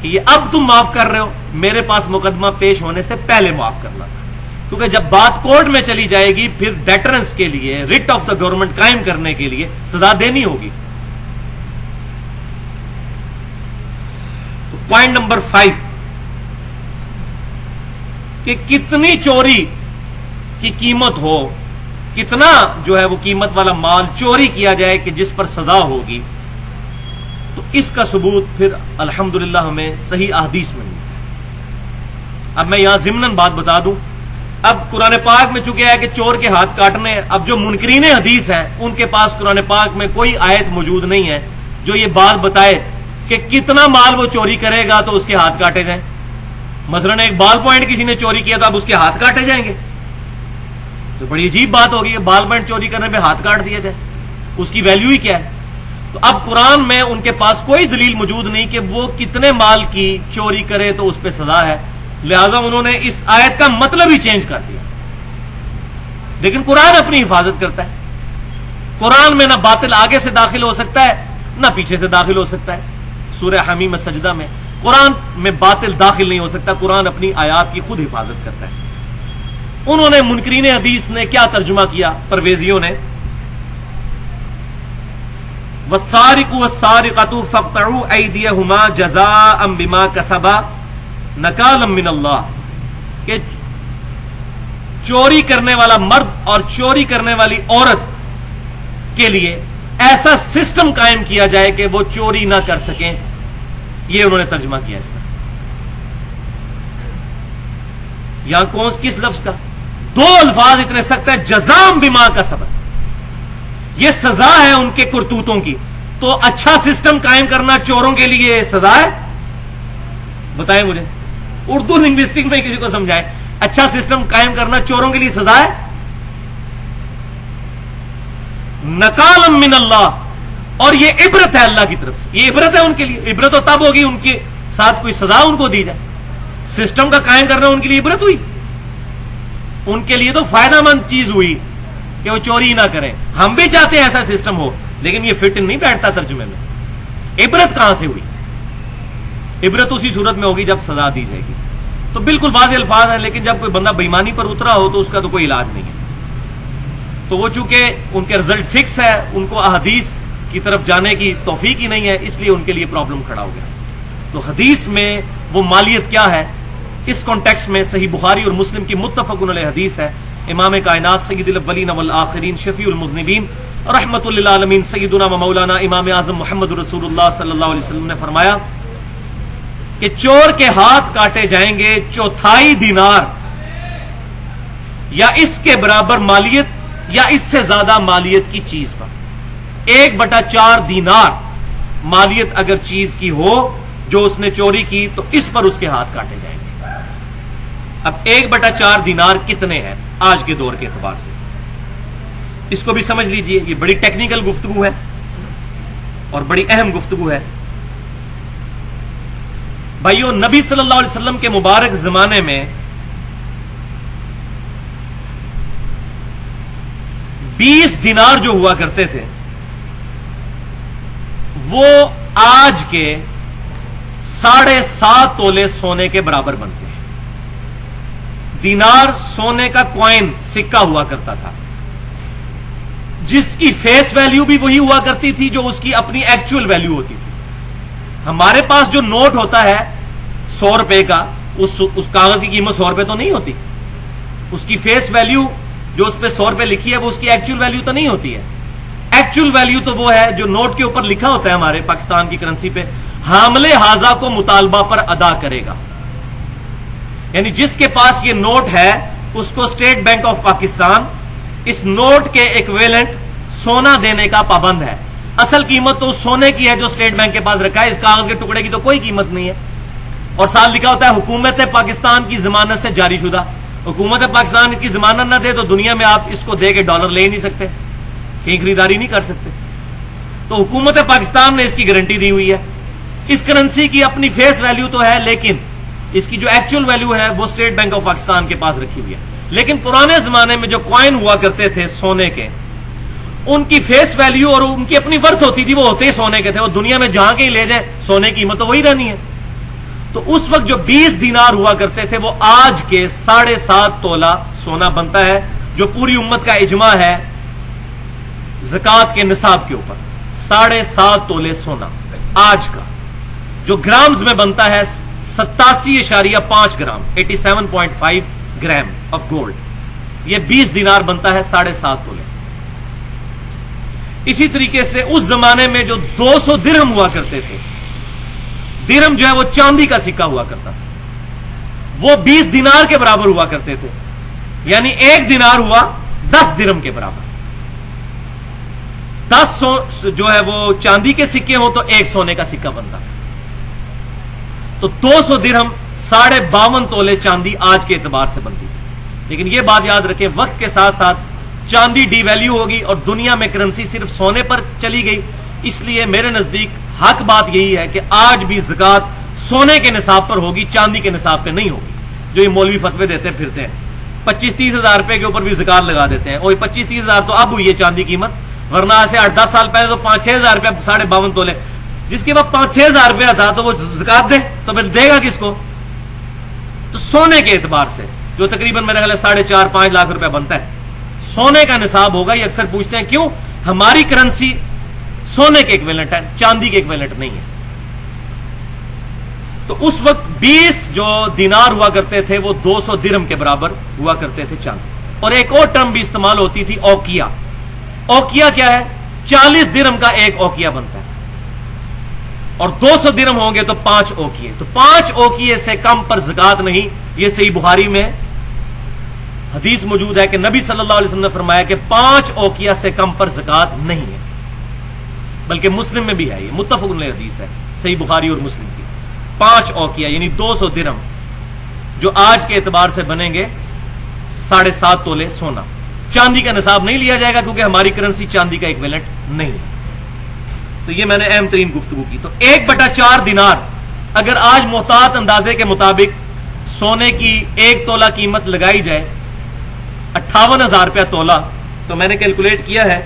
کہ یہ اب تم معاف کر رہے ہو, میرے پاس مقدمہ پیش ہونے سے پہلے معاف کرنا تھا, کیونکہ جب بات کورٹ میں چلی جائے گی پھر ڈیٹرنس کے لیے, ریٹ آف دا گورنمنٹ قائم کرنے کے لیے سزا دینی ہوگی. پوائنٹ نمبر 5 کہ کتنی چوری کی قیمت ہو, کتنا جو ہے وہ قیمت والا مال چوری کیا جائے کہ جس پر سزا ہوگی, تو اس کا ثبوت پھر الحمدللہ ہمیں صحیح احادیث میں ملتا ہے. اب میں یہاں ضمناً بات بتا دوں, اب قرآن پاک میں چکے ہے کہ چور کے ہاتھ کاٹنے, اب جو منکرین حدیث ہیں ان کے پاس قرآن پاک میں کوئی آیت موجود نہیں ہے جو یہ بات بتائے کہ کتنا مال وہ چوری کرے گا تو اس کے ہاتھ کاٹے جائیں. مثلاً ایک بال پوائنٹ کسی نے چوری کیا تو اب اس کے ہاتھ کاٹے جائیں گے, تو بڑی عجیب بات ہوگی, بال پوائنٹ چوری کرنے پہ ہاتھ کاٹ دیا جائے, اس کی ویلیو ہی کیا ہے. تو اب قرآن میں ان کے پاس کوئی دلیل موجود نہیں کہ وہ کتنے مال کی چوری کرے تو اس پہ سزا ہے, لہذا انہوں نے اس آیت کا مطلب ہی چینج کر دیا. لیکن قرآن اپنی حفاظت کرتا ہے, قرآن میں نہ باطل آگے سے داخل ہو سکتا ہے نہ پیچھے سے داخل ہو سکتا ہے. سورہ حمیم سجدہ میں قرآن میں باطل داخل نہیں ہو سکتا, قرآن اپنی آیات کی خود حفاظت کرتا ہے. انہوں نے منکرین حدیث نے کیا ترجمہ کیا, پرویزیوں نے, والسارق والسارقۃ فاقطعوا ایدیہما جزاء بما کسبا نکالا من اللہ, کہ چوری کرنے والا مرد اور چوری کرنے والی عورت کے لیے ایسا سسٹم قائم کیا جائے کہ وہ چوری نہ کر سکیں. یہ انہوں نے ترجمہ کیا اس میں. یہاں کس لفظ کا 2 الفاظ اتنے سخت ہے, جزام بما کسب, یہ سزا ہے ان کے کرتوتوں کی. تو اچھا سسٹم قائم کرنا چوروں کے لیے سزا ہے؟ بتائیں مجھے, اردو لنگوسٹک میں کسی کو سمجھائیں, اچھا سسٹم قائم کرنا چوروں کے لیے سزا ہے؟ نکالا من اللہ, اور یہ عبرت ہے اللہ کی طرف سے, یہ عبرت ہے ان کے لیے. عبرت تو تب ہوگی ان کے ساتھ کوئی سزا ان کو دی جائے. سسٹم کا قائم کرنا ان کے لیے عبرت ہوئی, ان کے لیے تو فائدہ مند چیز ہوئی کہ وہ چوری نہ کریں. ہم بھی چاہتے ہیں ایسا سسٹم ہو, لیکن یہ فٹ نہیں بیٹھتا ترجمے میں. عبرت کہاں سے ہوئی؟ عبرت اسی صورت میں ہوگی جب سزا دی جائے گی. تو بالکل واضح الفاظ ہیں, لیکن جب کوئی بندہ بےایمانی پر اترا ہو تو اس کا تو کوئی علاج نہیں ہے. تو وہ چونکہ ان کے رزلٹ فکس ہے, ان کو احادیث کی طرف جانے کی توفیق ہی نہیں ہے, اس لیے ان کے لیے پرابلم کھڑا ہو گیا. تو حدیث میں وہ مالیت کیا ہے, اس کانٹیکسٹ میں صحیح بخاری اور مسلم کی متفق علیہ حدیث ہے. امام کائنات سید الاولین والآخرین شفیع المذنبین رحمت للعالمین سیدنا و مولانا امام اعظم محمد رسول اللہ صلی اللہ علیہ وسلم نے فرمایا کہ چور کے ہاتھ کاٹے جائیں گے 1/4 دینار یا اس کے برابر مالیت یا اس سے زیادہ مالیت کی چیز پر. 1/4 دینار مالیت اگر چیز کی ہو جو اس نے چوری کی تو اس پر اس کے ہاتھ کاٹے جائیں گے. اب 1/4 دینار کتنے ہیں آج کے دور کے اعتبار سے, اس کو بھی سمجھ لیجئے. یہ بڑی ٹیکنیکل گفتگو ہے اور بڑی اہم گفتگو ہے. بھائیو, نبی صلی اللہ علیہ وسلم کے مبارک زمانے میں 20 دینار جو ہوا کرتے تھے وہ آج کے 7.5 تولے سونے کے برابر بنتے ہیں. دینار سونے کا کوائن, سکہ ہوا کرتا تھا, جس کی فیس ویلیو بھی وہی ہوا کرتی تھی جو اس کی اپنی ایکچوئل ویلیو ہوتی تھی. ہمارے پاس جو نوٹ ہوتا ہے 100 روپے کا, اس کاغذ کی قیمت 100 روپے تو نہیں ہوتی. اس کی فیس ویلیو جو اس پہ 100 روپے لکھی ہے وہ اس کی ایکچوئل ویلیو تو نہیں ہوتی ہے. ایکچوئل ویلیو تو وہ ہے جو نوٹ کے اوپر لکھا ہوتا ہے ہمارے پاکستان کی کرنسی پہ, حامل حاضہ کو مطالبہ پر ادا کرے گا. یعنی جس کے پاس یہ نوٹ ہے اس کو اسٹیٹ بینک آف پاکستان اس نوٹ کے ایکویلنٹ سونا دینے کا پابند ہے. اصل قیمت تو اس سونے کی ہے جو اسٹیٹ بینک کے پاس رکھا ہے، اس کاغذ کے ٹکڑے کی تو کوئی قیمت نہیں ہے. اور ساتھ لکھا ہوتا ہے حکومت پاکستان کی ضمانت سے جاری شدہ. حکومت پاکستان اس کی ضمانت نہ دے تو دنیا میں آپ اس کو دے کے ڈالر لے نہیں سکتے، کہیں خریداری نہیں کر سکتے. تو حکومت پاکستان نے اس کی گارنٹی دی ہوئی ہے. اس کرنسی کی اپنی فیس ویلیو تو ہے، لیکن اس کی جو ایکچوئل ویلیو ہے وہ اسٹیٹ بینک آف پاکستان کے پاس رکھی ہوئی ہے. لیکن پرانے زمانے میں جو کوائن ہوا کرتے تھے سونے کے، ان کی فیس ویلیو اور ان کی اپنی ورتھ ہوتی تھی، وہ ہوتے ہی سونے کے تھے. وہ دنیا میں جہاں کہیں لے جائیں سونے کی قیمت تو وہی رہنی ہے. تو اس وقت جو 20 دینار ہوا کرتے تھے وہ آج کے 7.5 تولہ سونا بنتا ہے، جو پوری امت کا اجماع ہے زکوٰۃ کے نصاب کے اوپر. 7.5 تولے سونا آج کا جو گرامز میں بنتا ہے 87.5 گرام 87.5 گرام آف گولڈ، یہ 20 دینار بنتا ہے 7.5 تولے. اسی طریقے سے اس زمانے میں جو 200 درہم ہوا کرتے تھے، درہم جو ہے وہ چاندی کا سکہ ہوا کرتا تھا، وہ 20 دینار کے برابر ہوا کرتے تھے. یعنی 1 دینار ہوا 10 درہم کے برابر. 10 جو ہے وہ چاندی کے سکے ہوں تو 1 سونے کا سکہ بنتا تھا. تو 200 درہم 52.5 تولے چاندی آج کے اعتبار سے بنتی تھی. لیکن یہ بات یاد رکھیں، وقت کے ساتھ ساتھ چاندی ڈی ویلیو ہوگی اور دنیا میں کرنسی صرف سونے پر چلی گئی. اس لیے میرے نزدیک حق بات یہی ہے کہ آج بھی زکوٰۃ سونے کے نصاب پر ہوگی، چاندی کے نصاب پہ نہیں ہوگی. جو یہ مولوی فتوے دیتے پھرتے ہیں 25-30 ہزار روپے کے اوپر بھی زکوٰۃ لگا دیتے ہیں. اور 25-30 ہزار تو اب ہوئی ہے چاندی قیمت، ورنہ ایسے 8-10 سال پہلے تو 5-6 ہزار روپے 52.5 تولے. جس کے بعد 5-6 ہزار روپیہ تھا تو وہ زکوٰۃ دے تو پھر دے گا کس کو؟ تو سونے کے اعتبار سے جو تقریباً میرے خیال ہے 4.5-5 لاکھ روپے بنتا ہے، سونے کا نصاب ہوگا. یہ اکثر پوچھتے ہیں کیوں ہماری کرنسی سونے کے ایکویلنٹ ہے، چاندی کے ایکویلنٹ نہیں ہے. تو اس وقت 20 جو دینار ہوا کرتے تھے وہ 200 درہم کے برابر ہوا کرتے تھے چاندی. اور ایک اور ٹرم بھی استعمال ہوتی تھی، اوکیا. اوکیا کیا ہے؟ 40 درہم کا ایک اوکیا بنتا ہے، اور 200 درہم ہوں گے تو 5 اوکیے. تو 5 اوکیے سے کم پر زکوٰۃ نہیں. یہ صحیح بخاری میں حدیث موجود ہے کہ نبی صلی اللہ علیہ وسلم نے فرمایا کہ 5 اوکیا سے کم پر زکوٰۃ نہیں ہے. بلکہ مسلم میں بھی ہے، یہ متفق علیہ حدیث ہے صحیح بخاری اور مسلم کی. 5 اوکیا یعنی 200 درہم جو آج کے اعتبار سے بنیں گے 7.5 تولے سونا. چاندی کا نصاب نہیں لیا جائے گا کیونکہ ہماری کرنسی چاندی کا ایکویلنٹ نہیں ہے. تو یہ میں نے اہم ترین گفتگو کی. تو 1/4 دینار اگر آج محتاط اندازے کے مطابق سونے کی 1 تولہ قیمت لگائی جائے 58,000 روپیہ تولہ، تو میں نے کیلکولیٹ کیا ہے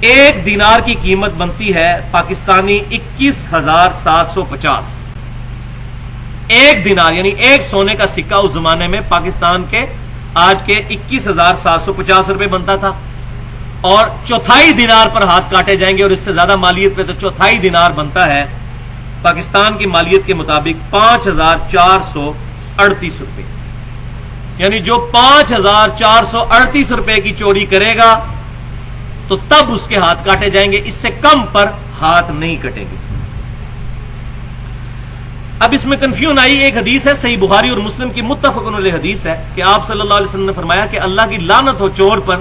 1 دینار کی قیمت بنتی ہے پاکستانی 21,750. 1 دینار یعنی 1 سونے کا سکہ اس زمانے میں پاکستان کے آج کے 21,750 روپے بنتا تھا. اور 1/4 دینار پر ہاتھ کاٹے جائیں گے اور اس سے زیادہ مالیت پہ تو 1/4 دینار بنتا ہے پاکستان کی مالیت کے مطابق 5,438 روپے. یعنی جو 5,438 روپے کی چوری کرے گا تو تب اس کے ہاتھ کاٹے جائیں گے، اس سے کم پر ہاتھ نہیں کٹیں گے. اب اس میں کنفیوژن آئی. ایک حدیث ہے صحیح بخاری اور مسلم کی متفق علیہ حدیث ہے کہ آپ صلی اللہ علیہ وسلم نے فرمایا کہ اللہ کی لعنت ہو چور پر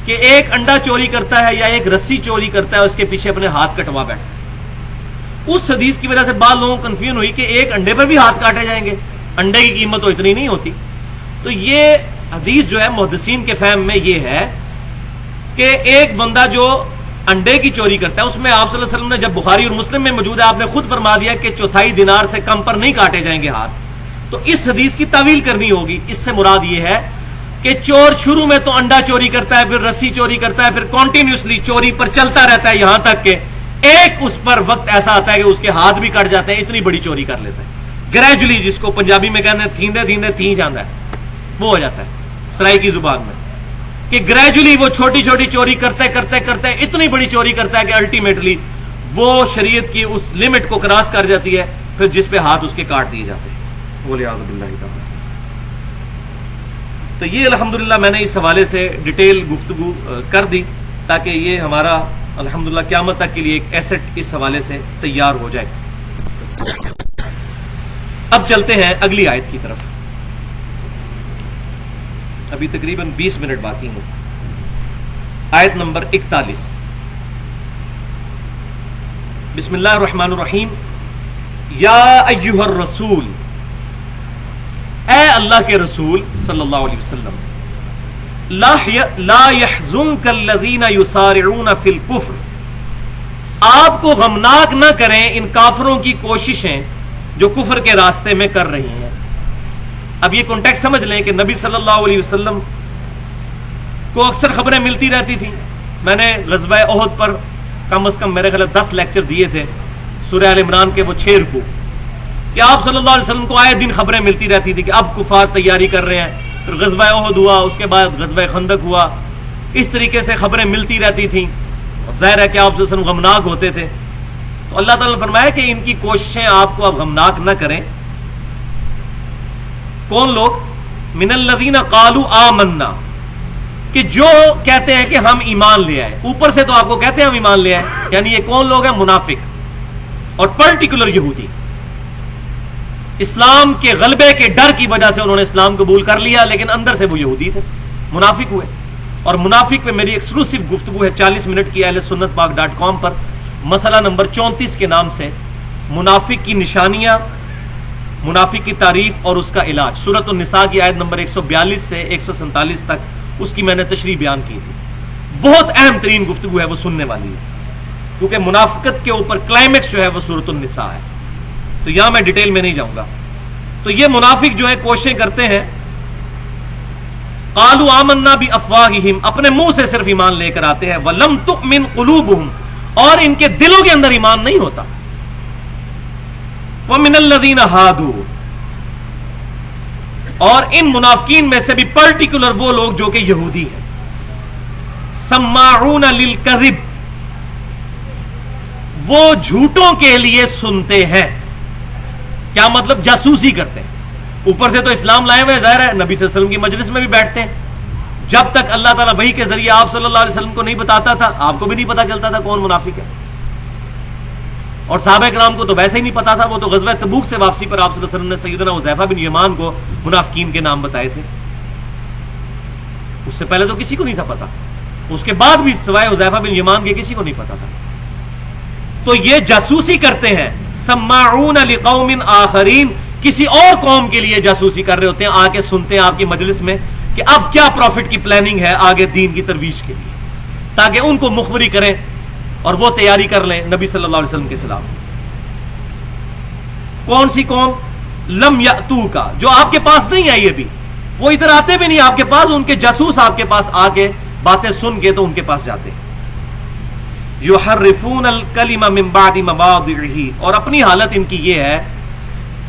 کہ ایک انڈا چوری کرتا ہے یا ایک رسی چوری کرتا ہے، اس کے پیچھے اپنے ہاتھ کٹوا بیٹھتا ہے. اس حدیث کی وجہ سے بعض لوگوں کو کنفیوژن ہوئی کہ ایک انڈے پر بھی ہاتھ کاٹے جائیں گے، انڈے کی قیمت تو اتنی نہیں ہوتی. تو یہ حدیث جو ہے محدثین کے فہم میں یہ ہے کہ ایک بندہ جو انڈے کی چوری کرتا ہے، اس میں آپ صلی اللہ علیہ وسلم نے جب بخاری اور مسلم میں موجود ہے آپ نے خود فرما دیا کہ 1/4 دینار سے کم پر نہیں کاٹے جائیں گے ہاتھ. تو اس حدیث کی تعویل کرنی ہوگی. اس سے مراد یہ ہے کہ چور شروع میں تو انڈا چوری کرتا ہے، پھر رسی چوری کرتا ہے، پھر کنٹینیوسلی چوری پر چلتا رہتا ہے یہاں تک کہ ایک اس پر وقت ایسا آتا ہے کہ اس کے ہاتھ بھی کٹ جاتے ہیں، اتنی بڑی چوری کر لیتا ہے. گریجولی، جس کو پنجابی میں کہتے ہیں تھیندے تھیندے تھی جاندہ ہے، وہ ہو جاتا ہے سرائیکی زبان میں، کہ گریجولی وہ چھوٹی چھوٹی چوری کرتے کرتے کرتے اتنی بڑی چوری کرتا ہے کہ الٹیمیٹلی وہ شریعت کی اس لمٹ کو کراس کر جاتی ہے، پھر جس پہ ہاتھ اس کے کاٹ دیے جاتے ہیں. وَلِعِيَاذُ بِاللَّهِ تعالیٰ. تو یہ الحمدللہ میں نے اس حوالے سے ڈیٹیل گفتگو کر دی تاکہ یہ ہمارا الحمدللہ قیامت تک کے لیے ایک ایسٹ اس حوالے سے تیار ہو جائے. اب چلتے ہیں اگلی آیت کی طرف. ابھی تقریباً 20 منٹ باقی ہیں. آیت نمبر 41. بسم اللہ الرحمن الرحیم. یا ایھا الرسول، اے اللہ کے رسول صلی اللہ علیہ وسلم، لا يحزنك الذين يسارعون في الكفر، آپ کو غمناک نہ کریں ان کافروں کی کوششیں جو کفر کے راستے میں کر رہی ہیں. اب یہ کانٹیکسٹ سمجھ لیں کہ نبی صلی اللہ علیہ وسلم کو اکثر خبریں ملتی رہتی تھیں. میں نے غزوہ احد پر کم از کم میرے خیال 10 لیکچر دیے تھے، سورہ آل عمران کے وہ 6 رکوع، کہ آپ صلی اللہ علیہ وسلم کو آئے دن خبریں ملتی رہتی تھی کہ اب کفار تیاری کر رہے ہیں. پھر غزوہ احد ہوا، اس کے بعد غزوہ خندق ہوا. اس طریقے سے خبریں ملتی رہتی تھیں. ظاہر ہے کہ آپ صلی اللہ علیہ وسلم غمناک ہوتے تھے. تو اللہ تعالیٰ نے فرمایا کہ ان کی کوششیں آپ کو اب غمناک نہ کریں. کون لوگ؟ من الذین قالوا آمنا، کہ جو کہتے ہیں کہ ہم ایمان لے آئے. اوپر سے تو آپ کو کہتے ہیں ہم ایمان لے آئے، یعنی یہ کون لوگ ہیں؟ منافق اور پرٹیکولر یہودی. اسلام کے غلبے کے ڈر کی وجہ سے انہوں نے اسلام قبول کر لیا، لیکن اندر سے وہ یہودی تھے، منافق ہوئے. اور منافق پہ میری ایکسکلوسیو گفتگو ہے 40 منٹ کی اہل سنت پاک .com پر، مسئلہ نمبر 34 کے نام سے، منافق کی نشانیاں، منافق کی تعریف اور اس کا علاج. سورۃ النساء کی آیت نمبر 142 سے 147 تک اس کی میں نے تشریح بیان کی تھی. بہت اہم ترین گفتگو ہے، وہ سننے والی ہے، کیونکہ منافقت کے اوپر کلائمیکس جو ہے وہ سورۃ النساء ہے. تو یہاں میں ڈیٹیل میں نہیں جاؤں گا. تو یہ منافق جو ہے کوششیں کرتے ہیں، قالوا آمنا بافواہہم، اپنے منہ سے صرف ایمان لے کر آتے ہیں، ولم تؤمن قلوبہم، اور ان کے دلوں کے اندر ایمان نہیں ہوتا. ومن الذین ہادوا، اور ان منافقین میں سے بھی پرٹیکولر وہ لوگ جو کہ یہودی ہیں، سماعون للکذب، وہ جھوٹوں کے لیے سنتے ہیں. کیا مطلب؟ جاسوسی کرتے ہیں. اوپر سے تو اسلام لائے ہوئے، ظاہر ہے نبی صلی اللہ علیہ وسلم کی مجلس میں بھی بیٹھتے ہیں. جب تک اللہ تعالیٰ وحی کے ذریعے آپ صلی اللہ علیہ وسلم کو نہیں بتاتا تھا، آپ کو بھی نہیں پتا چلتا تھا کون منافق ہے. اور صحابہ کرام کو تو ویسے ہی نہیں پتا تھا. وہ تو غزوہ تبوک سے واپسی پر آپ صلی اللہ علیہ وسلم نے سیدنا حذیفہ بن یمان کو منافقین کے نام بتائے تھے. اس سے پہلے تو کسی کو نہیں تھا پتا. اس کے بعد بھی سوائے حذیفہ بن یمان کے کسی کو نہیں پتا تھا. تو یہ جاسوسی کرتے ہیں. سماعون لقوم آخرین، کسی اور قوم کے لیے جاسوسی کر رہے ہوتے ہیں، آ کے سنتے ہیں آپ کی مجلس میں کہ اب کیا پروفٹ کی پلاننگ ہے آگے دین کی ترویج کے لیے، تاکہ ان کو مخبری کریں اور وہ تیاری کر لیں نبی صلی اللہ علیہ وسلم کے خلاف. کون سی قوم؟ لم یاتوک، جو آپ کے پاس نہیں آئی ابھی، وہ ادھر آتے بھی نہیں آپ کے پاس. ان کے جاسوس آپ کے پاس آ کے باتیں سن کے تو ان کے پاس جاتے ہیں. یحرفون الکلم من بعد مواضعہ، اور اپنی حالت ان کی یہ ہے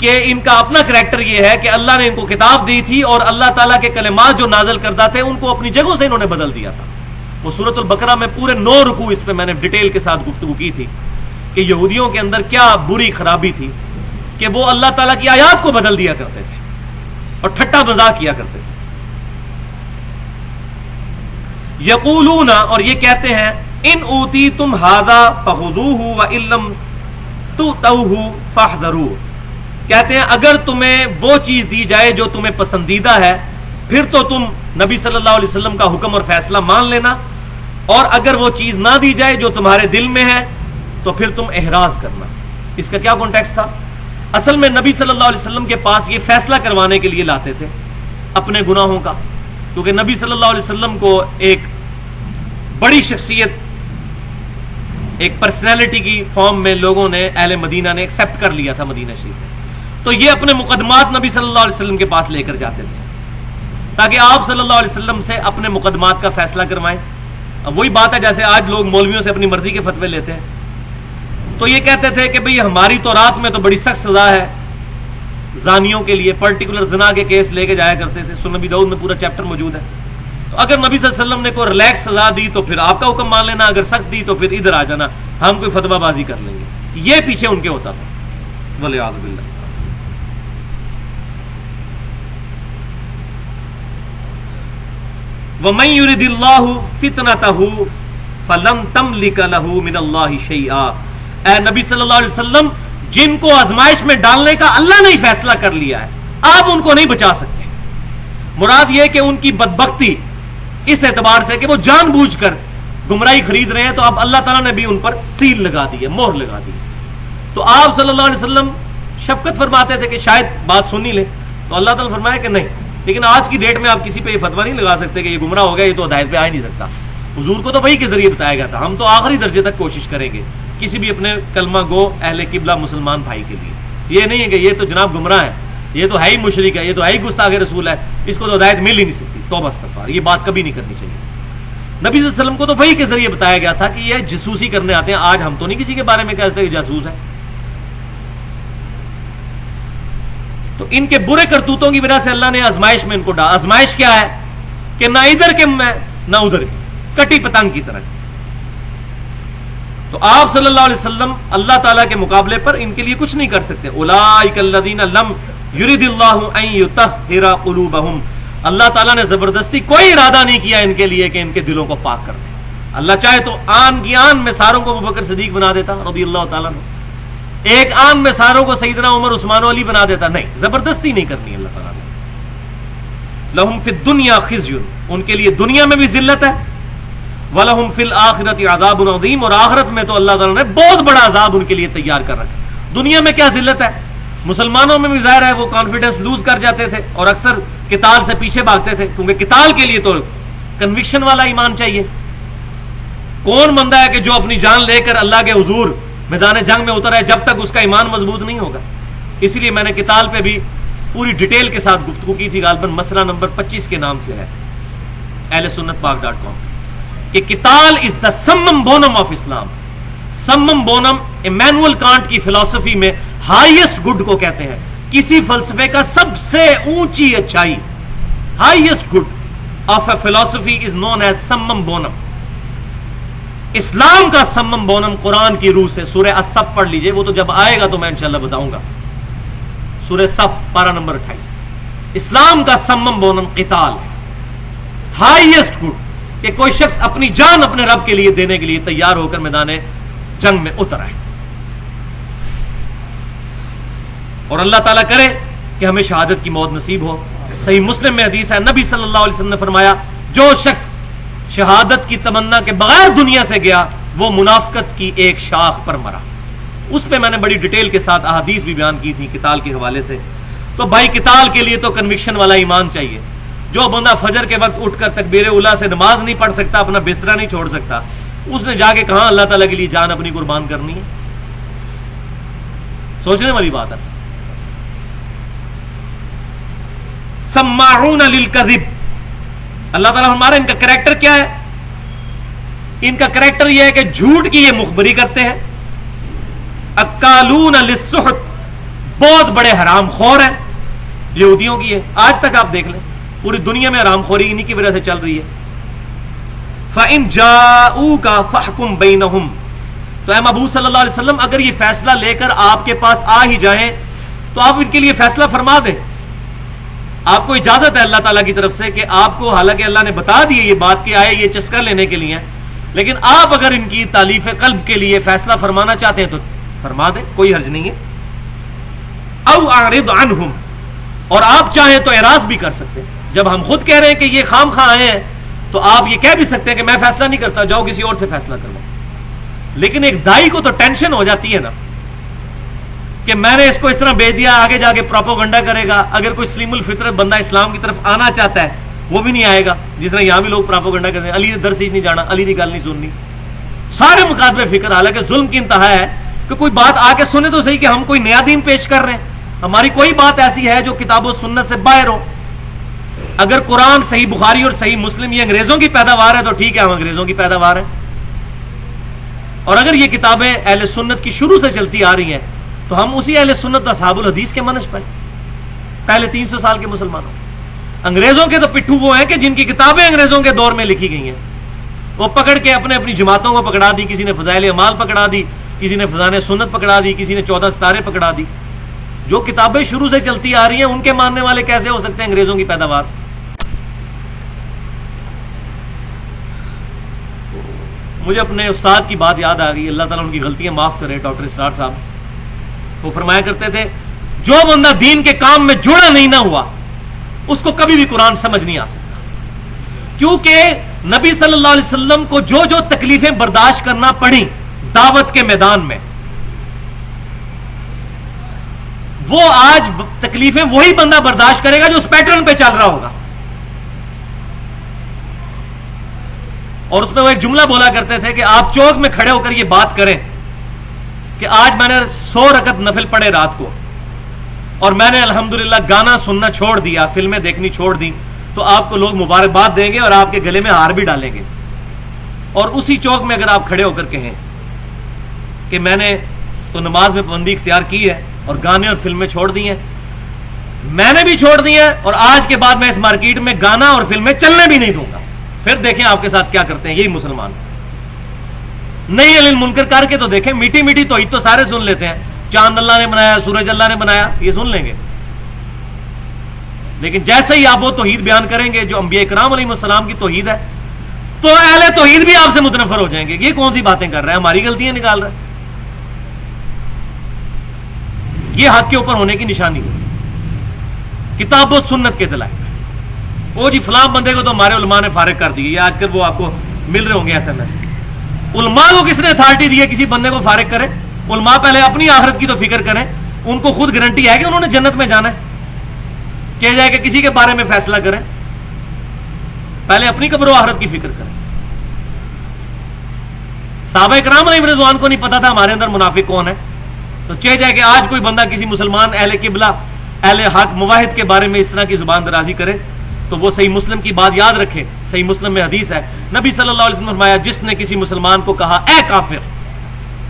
کہ ان کا اپنا کریکٹر یہ ہے کہ اللہ نے ان کو کتاب دی تھی اور اللہ تعالیٰ کے کلمات جو نازل کرتا تھے ان کو اپنی جگہوں سے انہوں نے بدل دیا تھا. وہ سورۃ البقرہ میں پورے 9 رکوع اس پہ میں نے ڈیٹیل کے ساتھ گفتگو کی تھی کہ یہودیوں کے اندر کیا بری خرابی تھی کہ وہ اللہ تعالیٰ کی آیات کو بدل دیا کرتے تھے اور ٹھٹا مذاق کیا کرتے تھے. یقولون، اور یہ کہتے ہیں، ان اوتیتم ھذا فخذوہ وان لم تؤتوہ فاحذروا، کہتے ہیں اگر تمہیں وہ چیز دی جائے جو تمہیں پسندیدہ ہے پھر تو تم نبی صلی اللہ علیہ وسلم کا حکم اور فیصلہ مان لینا، اور اگر وہ چیز نہ دی جائے جو تمہارے دل میں ہے تو پھر تم احراز کرنا. اس کا کیا کانٹیکسٹ تھا؟ اصل میں نبی صلی اللہ علیہ وسلم کے پاس یہ فیصلہ کروانے کے لیے لاتے تھے اپنے گناہوں کا، کیونکہ نبی صلی اللہ علیہ وسلم کو ایک بڑی شخصیت، ایک پرسنالٹی کی فارم میں لوگوں نے، اہل مدینہ نے ایکسیپٹ کر لیا تھا مدینہ شریف میں. تو یہ اپنے مقدمات نبی صلی اللہ علیہ وسلم کے پاس لے کر جاتے تھے تاکہ آپ صلی اللہ علیہ وسلم سے اپنے مقدمات کا فیصلہ کروائیں. اب وہی بات ہے جیسے آج لوگ مولویوں سے اپنی مرضی کے فتوے لیتے ہیں. تو یہ کہتے تھے کہ بھئی ہماری تورات میں تو بڑی سخت سزا ہے زانیوں کے لیے، پرٹیکولر زنا کے کیس لے کے جایا کرتے تھے. سنن نبی داؤد میں پورا چیپٹر موجود ہے. تو اگر نبی صلی اللہ علیہ وسلم نے کوئی ریلیکس سزا دی تو پھر آپ کا حکم مان لینا، اگر سخت دی تو پھر ادھر آ جانا، ہم کوئی فتویٰ بازی کر لیں گے. یہ پیچھے ان کے ہوتا تھا، والعیاذ باللہ. وَمَن يُرِدِ اللَّهُ فِتْنَتَهُ فَلَن تَمْلِكَ لَهُ مِنَ اللَّهِ شَيْئًا. اے نبی صلی اللہ علیہ وسلم، جن کو آزمائش میں ڈالنے کا اللہ نے ہی فیصلہ کر لیا ہے، آپ ان کو نہیں بچا سکتے. مراد یہ کہ ان کی بدبختی اس اعتبار سے کہ وہ جان بوجھ کر گمراہی خرید رہے ہیں تو اب اللہ تعالیٰ نے بھی ان پر سیل لگا دی ہے، مہر لگا دی ہے. تو آپ صلی اللہ علیہ وسلم شفقت فرماتے تھے کہ شاید بات سن ہی لے، تو اللہ تعالیٰ نے فرمایا کہ نہیں، لیکن آج کی ڈیٹ میں آپ کسی پہ یہ فتویٰ نہیں لگا سکتے کہ یہ گمراہ ہو گیا، یہ تو ہدایت پہ آ ہی نہیں سکتا. حضور کو تو وحی کے ذریعے بتایا گیا تھا. ہم تو آخری درجے تک کوشش کریں گے کسی بھی اپنے کلمہ گو اہل قبلہ مسلمان بھائی کے لیے. یہ نہیں ہے کہ یہ تو جناب گمراہ ہے، یہ تو ہے ہی مشرک ہے، یہ تو ہے ہی گستاخ رسول ہے، اس کو تو ہدایت مل ہی نہیں سکتی. توبہ استغفار، یہ بات کبھی نہیں کرنی چاہیے. نبی صلی اللہ علیہ وسلم کو تو وحی کے ذریعے بتایا گیا تھا کہ یہ جاسوسی کرنے آتے ہیں. آج ہم تو نہیں کسی کے بارے میں کہتے کہ جاسوس ہے. تو ان کے برے کرتوتوں کی وجہ سے اللہ نے آزمائش میں ان کو ڈالا. آزمائش کیا ہے کہ نہ ادھر کے میں نہ ادھر کے، کٹی پتنگ کی طرح. تو آپ صلی اللہ علیہ وسلم اللہ تعالیٰ کے مقابلے پر ان کے لیے کچھ نہیں کر سکتے. اولئک الذین لم یرد اللہ ان یطہر قلوبہم، اللہ تعالیٰ نے زبردستی کوئی ارادہ نہیں کیا ان کے لیے کہ ان کے دلوں کو پاک کر دے. اللہ چاہے تو آن کی آن میں ساروں کو ابوبکر صدیق بنا دیتا رضی اللہ تعالیٰ عنہ، ایک آن میں ساروں کو سیدنا عمر عثمان و علی بنا دیتا. نہیں، زبردستی نہیں کرنی اللہ تعالیٰ نے. لہم فی الدنیا خزی، ان کے لیے دنیا میں بھی ذلت ہے. وَلَهُمْ فِي الْآخِرَةِ عَذَابٌ عَظِيمٌ، اور آخرت میں تو اللہ تعالیٰ نے بہت بڑا عذاب ان کے لیے تیار کر رکھا. دنیا میں کیا ذلت ہے؟ مسلمانوں میں بھی ظاہر ہے وہ کانفیڈنس لوز کر جاتے تھے اور اکثر قتال سے پیچھے بھاگتے تھے، کیونکہ قتال کے لیے تو کنوکشن والا ایمان چاہیے. کون بندہ ہے کہ جو اپنی جان لے کر اللہ کے حضور میدان جنگ میں اتر ہے جب تک اس کا ایمان مضبوط نہیں ہوگا. اسی لیے میں نے قتال پہ بھی پوری ڈیٹیل کے ساتھ گفتگو کی تھی، غالباً مسئلہ نمبر 25 کے نام سے ہے اہل سنت پاک.com، کہ قتال is the summum bonum of Islam. Summum bonum Immanuel Kant کی فلسفی میں ہائیسٹ گڈ کو کہتے ہیں. کسی فلسفے کا سب سے اونچی اچھائی، ہائیسٹ گڈ آف اے فلسفی از نون ایز سمم بونم. اسلام کا سمم بونم قرآن کی روح سے سورہ الصف پڑھ لیجئے، وہ تو جب آئے گا تو میں انشاءاللہ بتاؤں گا. سورہ صف پارہ نمبر 28. اسلام کا سمم بونم قتال ہے، ہائیسٹ گڈ، کہ کوئی شخص اپنی جان اپنے رب کے لیے دینے کے لیے تیار ہو کر میدان جنگ میں اتر آئے. اور اللہ تعالیٰ کرے کہ ہمیں شہادت کی موت نصیب ہو. صحیح مسلم میں حدیث ہے، نبی صلی اللہ علیہ وسلم نے فرمایا جو شخص شہادت کی تمنا کے بغیر دنیا سے گیا وہ منافقت کی ایک شاخ پر مرا. اس پہ میں نے بڑی ڈیٹیل کے ساتھ احادیث بھی بیان کی تھی قتال کے حوالے سے. تو بھائی قتال کے لیے تو کنوکشن والا ایمان چاہیے. جو بندہ فجر کے وقت اٹھ کر تکبیر اولیٰ سے نماز نہیں پڑھ سکتا، اپنا بسترا نہیں چھوڑ سکتا، اس نے جا کے کہاں اللہ تعالیٰ کے لیے جان اپنی قربان کرنی ہے؟ سوچنے والی بات ہے. سماعون للکذب، اللہ تعالیٰ ہمارا ان کا کریکٹر کیا ہے؟ ان کا کریکٹر یہ ہے کہ جھوٹ کی یہ مخبری کرتے ہیں. اکالون للسحت، بہت بڑے حرام خور ہیں. یہودیوں کی ہے، آج تک آپ دیکھ لیں پوری دنیا میں حرام خوری انہی کی وجہ سے چل رہی ہے. فَإِن جَاءُوكَ فَاحْكُم بَيْنَهُمْ، تو اے محبوب صلی اللہ علیہ وسلم اگر یہ فیصلہ لے کر آپ کے پاس آ ہی جائیں تو آپ ان کے لیے فیصلہ فرما دیں. آپ کو اجازت ہے اللہ تعالیٰ کی طرف سے کہ آپ کو، حالانکہ اللہ نے بتا دی یہ بات کہ آئے یہ چسکا لینے کے لیے، لیکن آپ اگر ان کی تالیف قلب کے لیے فیصلہ فرمانا چاہتے ہیں تو فرما دیں، کوئی حرج نہیں ہے. او اعرض عنہم، اور آپ چاہیں تو اعراض بھی کر سکتے ہیں. جب ہم خود کہہ رہے ہیں کہ یہ خام خواہ آئے ہیں تو آپ یہ کہہ بھی سکتے ہیں کہ میں فیصلہ نہیں کرتا، جاؤ کسی اور سے فیصلہ کرو. لیکن ایک دائی کو تو ٹینشن ہو جاتی ہے نا کہ میں نے اس کو اس طرح بھیج دیا، آگے جا کے پروپوگنڈا کرے گا. اگر کوئی سلیم الفطرت بندہ اسلام کی طرف آنا چاہتا ہے وہ بھی نہیں آئے گا، جس طرح یہاں بھی لوگ پروپوگنڈا کرتے ہیں علی درس ہی نہیں جانا، علی دی گل نہیں سننی، سارے مکاتبے فکر. حالانکہ ظلم کی انتہا ہے کہ کوئی بات آ کے سنے تو صحیح کہ ہم کوئی نیا دین پیش کر رہے ہیں. ہماری کوئی بات ایسی ہے جو کتاب و سنت سے باہر ہو. اگر قرآن صحیح بخاری اور صحیح مسلم یہ انگریزوں کی پیداوار ہے تو ٹھیک ہے، ہم انگریزوں کی پیداوار ہیں. اور اگر یہ کتابیں اہل سنت کی شروع سے چلتی آ رہی ہیں تو ہم اسی اہل سنت اصحاب الحدیث کے منہج پر پہلے 300 سال کے مسلمانوں. انگریزوں کے تو پٹھو وہ ہیں کہ جن کی کتابیں انگریزوں کے دور میں لکھی گئی ہیں، وہ پکڑ کے اپنی جماعتوں کو پکڑا دی. کسی نے فضائل اعمال پکڑا دی، کسی نے فضائل سنت پکڑا دی، کسی نے 14 ستارے پکڑا دی. جو کتابیں شروع سے چلتی آ رہی ہیں ان کے ماننے والے کیسے ہو سکتے ہیں انگریزوں کی پیداوار؟ مجھے اپنے استاد کی بات یاد آ گئی، اللہ تعالیٰ ان کی غلطیاں معاف کرے، ڈاکٹر اسرار صاحب. وہ فرمایا کرتے تھے جو بندہ دین کے کام میں جڑا نہیں نہ ہوا اس کو کبھی بھی قرآن سمجھ نہیں آ سکتا، کیونکہ نبی صلی اللہ علیہ وسلم کو جو جو تکلیفیں برداشت کرنا پڑی دعوت کے میدان میں، وہ آج تکلیفیں وہی بندہ برداشت کرے گا جو اس پیٹرن پہ چل رہا ہوگا. اور اس میں وہ ایک جملہ بولا کرتے تھے کہ آپ چوک میں کھڑے ہو کر یہ بات کریں کہ آج میں نے 100 رکعت نفل پڑھے رات کو، اور میں نے الحمدللہ گانا سننا چھوڑ دیا، فلمیں دیکھنی چھوڑ دی، تو آپ کو لوگ مبارکباد دیں گے اور آپ کے گلے میں ہار بھی ڈالیں گے. اور اسی چوک میں اگر آپ کھڑے ہو کر کہیں کہ میں نے تو نماز میں پابندی اختیار کی ہے اور گانے اور فلمیں چھوڑ دی ہیں، میں نے بھی چھوڑ دی ہیں، اور آج کے بعد میں اس مارکیٹ میں گانا اور فلمیں چلنے بھی نہیں دوں گا، پھر دیکھیں آپ کے ساتھ کیا کرتے ہیں یہی مسلمان. نہیں علی المنکر کر کے تو دیکھیں، میٹھی میٹھی توحید تو سارے سن لیتے ہیں، چاند اللہ نے بنایا، سورج اللہ نے بنایا، یہ سن لیں گے، لیکن جیسے ہی آپ وہ توحید بیان کریں گے جو انبیاء کرام علیہ السلام کی توحید ہے، تو اہل توحید بھی آپ سے متنفر ہو جائیں گے. یہ کون سی باتیں کر رہے ہیں، ہماری غلطیاں نکال رہے ہیں. یہ حق کے اوپر ہونے کی نشانی ہے کتاب و سنت کے دلائل. وہ جی فلاں بندے کو تو ہمارے علماء نے فارغ کر دی، یہ آج کل وہ آپ کو مل رہے ہوں گے ایس ایم ایس. علماء کو کس نے اتھارٹی دی ہے کسی بندے کو فارغ کرے؟ علماء پہلے اپنی آخرت کی تو فکر کریں، ان کو خود گارنٹی ہے کہ انہوں نے جنت میں جانا ہے، چاہے جائے کہ کسی کے بارے میں فیصلہ کریں، پہلے اپنی قبر و آخرت کی فکر کریں. صحابہ کرام علیہ رضوان کو نہیں پتا تھا ہمارے اندر منافق کون ہے، تو چاہے جائے کہ آج کوئی بندہ کسی مسلمان اہل قبلہ اہل حق موحد کے بارے میں اس طرح کی زبان درازی کرے تو وہ صحیح مسلم کی بات یاد رکھے. صحیح مسلم میں حدیث ہے، نبی صلی اللہ علیہ وسلم نے فرمایا جس نے کسی مسلمان کو کہا اے کافر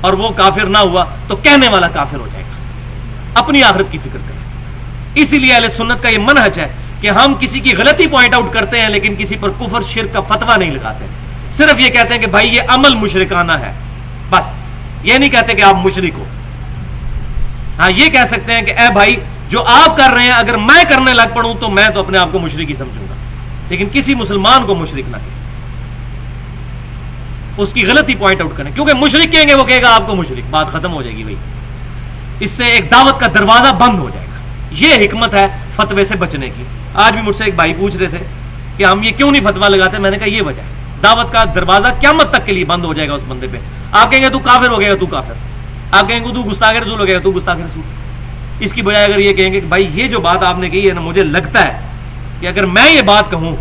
اور وہ کافر نہ ہوا تو کہنے والا کافر ہو جائے گا. اپنی آخرت کی فکر کریں. اسی لیے اہل سنت کا یہ منہج ہے کہ ہم کسی کی غلطی پوائنٹ آؤٹ کرتے ہیں لیکن کسی پر کفر شرک کا فتویٰ نہیں لگاتے، صرف یہ کہتے ہیں کہ بھائی یہ عمل مشرکانہ ہے، بس. یہ نہیں کہتے کہ آپ مشرک ہو. ہاں یہ کہہ سکتے ہیں کہ اے بھائی جو آپ کر رہے ہیں اگر میں کرنے لگ پڑوں تو میں تو اپنے آپ کو مشرک ہی سمجھوں گا، لیکن کسی مسلمان کو مشرک نہ کہیں، اس کی غلطی پوائنٹ آؤٹ کریں، کیونکہ مشرک کہیں گے وہ کہے گا آپ کو مشرک، بات ختم ہو جائے گی بھائی. اس سے ایک دعوت کا دروازہ بند ہو جائے گا. یہ حکمت ہے فتوے سے بچنے کی. آج بھی مجھ سے ایک بھائی پوچھ رہے تھے کہ ہم یہ کیوں نہیں فتویٰ لگاتے، میں نے کہا یہ وجہ ہے، دعوت کا دروازہ قیامت تک کے لیے بند ہو جائے گا اس بندے پہ. آپ کہیں گے تو کافر ہو گیا تو کافر، آپ کہیں گے تو گستاخ رسول ہو گیا تو گستاخ رسول. اس کی بجائے اگر یہ کہیں گے کہ بھائی یہ جو بات آپ نے کہی ہے نا، مجھے لگتا ہے کہ اگر میں یہ بات کہوں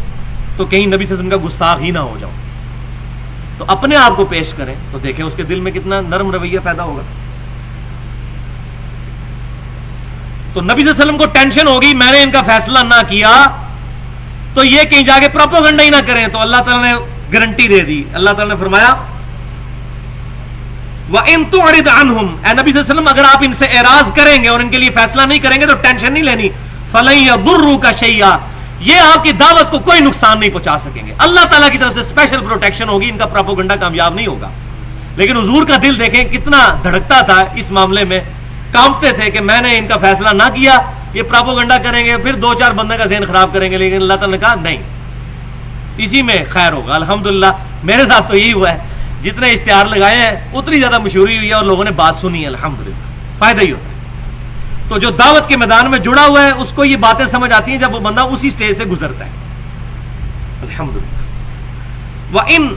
تو کہیں نبی صلی اللہ علیہ وسلم کا گستاخ ہی نہ ہو جاؤں، تو اپنے آپ کو پیش کریں تو دیکھیں اس کے دل میں کتنا نرم رویہ پیدا ہوگا. تو نبی صلی اللہ علیہ وسلم کو ٹینشن ہوگی میں نے ان کا فیصلہ نہ کیا تو یہ کہیں جا کے پروپیگنڈا ہی نہ کریں. تو اللہ تعالیٰ نے گارنٹی دے دی. اللہ تعالیٰ نے فرمایا وَإِن تُعْرِضْ عَنْهُمْ، اے نبی صلی اللہ علیہ وسلم اگر آپ ان سے اعراض کریں گے اور ان کے لیے فیصلہ نہیں کریں گے تو ٹینشن نہیں لینی. فَلَن يَضُرُّوكَ شَيْئًا، یہ آپ کی دعوت کو کوئی نقصان نہیں پہنچا سکیں گے. اللہ تعالیٰ کی طرف سے اسپیشل پروٹیکشن ہوگی، ان کا پروپیگنڈا کامیاب نہیں ہوگا. لیکن حضور کا دل دیکھیں کتنا دھڑکتا تھا اس معاملے میں، کانپتے تھے کہ میں نے ان کا فیصلہ نہ کیا، یہ پروپیگنڈا کریں گے، پھر 2-4 بندے کا ذہن خراب کریں گے. لیکن اللہ تعالیٰ نے کہا نہیں، اسی میں خیر ہوگا. الحمدللہ میرے ساتھ تو یہی ہوا ہے، جتنے اشتہار لگائے ہیں اتنی زیادہ مشہوری ہوئی ہے اور لوگوں نے بات سنی ہے. الحمدللہ فائدہ ہی ہوتا ہے. تو جو دعوت کے میدان میں جڑا ہوا ہے اس کو یہ باتیں سمجھ آتی ہیں جب وہ بندہ اسی سٹیج سے گزرتا ہے. الحمدللہ. وَإِن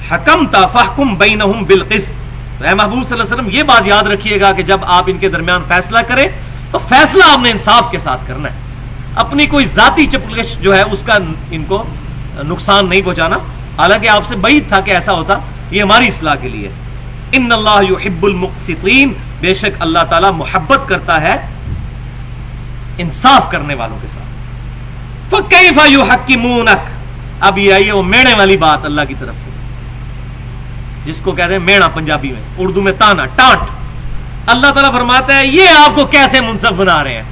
حَكَمْتَ فَاحْكُمْ بَيْنَهُمْ بِالْقِسْطِ، اے محبوب صلی اللہ علیہ وسلم یہ بات یاد رکھیے گا کہ جب آپ ان کے درمیان فیصلہ کریں تو فیصلہ آپ نے انصاف کے ساتھ کرنا ہے. اپنی کوئی ذاتی چپکش جو ہے اس کا ان کو نقصان نہیں پہنچانا. حالانکہ آپ سے بعید تھا کہ ایسا ہوتا، یہ ہماری اصلاح کے لیے. ان اللہ یحب المقسطین، بے شک اللہ تعالی محبت کرتا ہے انصاف کرنے والوں کے ساتھ. فکیف یحکمونک، اب یہ آئی ہے وہ میڑے والی بات اللہ کی طرف سے، جس کو کہتے ہیں میڑا پنجابی میں، اردو میں تانا ٹانٹ. اللہ تعالیٰ فرماتا ہے یہ آپ کو کیسے منصف بنا رہے ہیں،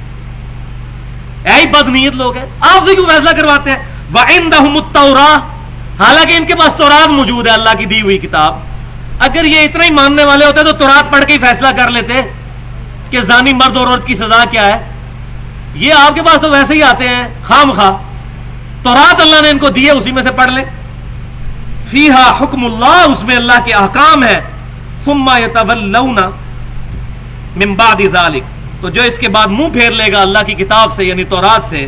ایسی بدنیت لوگ ہیں، آپ سے کیوں فیصلہ کرواتے ہیں. وعندہم التوراۃ، حالانکہ ان کے پاس تورات موجود ہے، اللہ کی دی ہوئی کتاب. اگر یہ اتنا ہی ماننے والے ہوتے تو تورات پڑھ کے ہی فیصلہ کر لیتے کہ زانی مرد اور عورت کی سزا کیا ہے. یہ آپ کے پاس تو ویسے ہی آتے ہیں خام خواہ. تورات اللہ نے ان کو دی ہے، اسی میں سے پڑھ لیں. فیہا حکم اللہ، اس میں اللہ کے احکام ہے. ثم یتولون من بعد ذلک، تو جو اس کے بعد منہ پھیر لے گا اللہ کی کتاب سے یعنی تورات سے.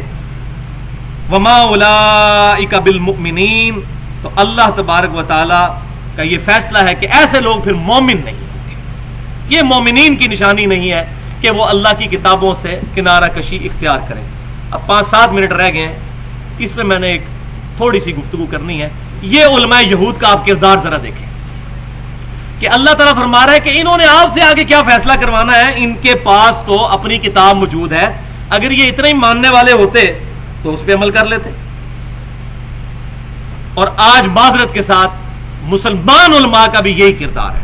وما اولئک بالمؤمنین، تو اللہ تبارک و تعالی کا یہ فیصلہ ہے کہ ایسے لوگ پھر مومن نہیں ہوں گے. یہ مومنین کی نشانی نہیں ہے کہ وہ اللہ کی کتابوں سے کنارہ کشی اختیار کریں. اب 5-7 منٹ رہ گئے ہیں, اس پہ میں نے ایک تھوڑی سی گفتگو کرنی ہے. یہ علماء یہود کا آپ کردار ذرا دیکھیں کہ اللہ تعالیٰ فرما رہا ہے کہ انہوں نے آپ سے آگے کیا فیصلہ کروانا ہے. ان کے پاس تو اپنی کتاب موجود ہے, اگر یہ اتنے ہی ماننے والے ہوتے تو اس پہ عمل کر لیتے. اور آج معذرت کے ساتھ مسلمان علماء کا بھی یہی کردار ہے.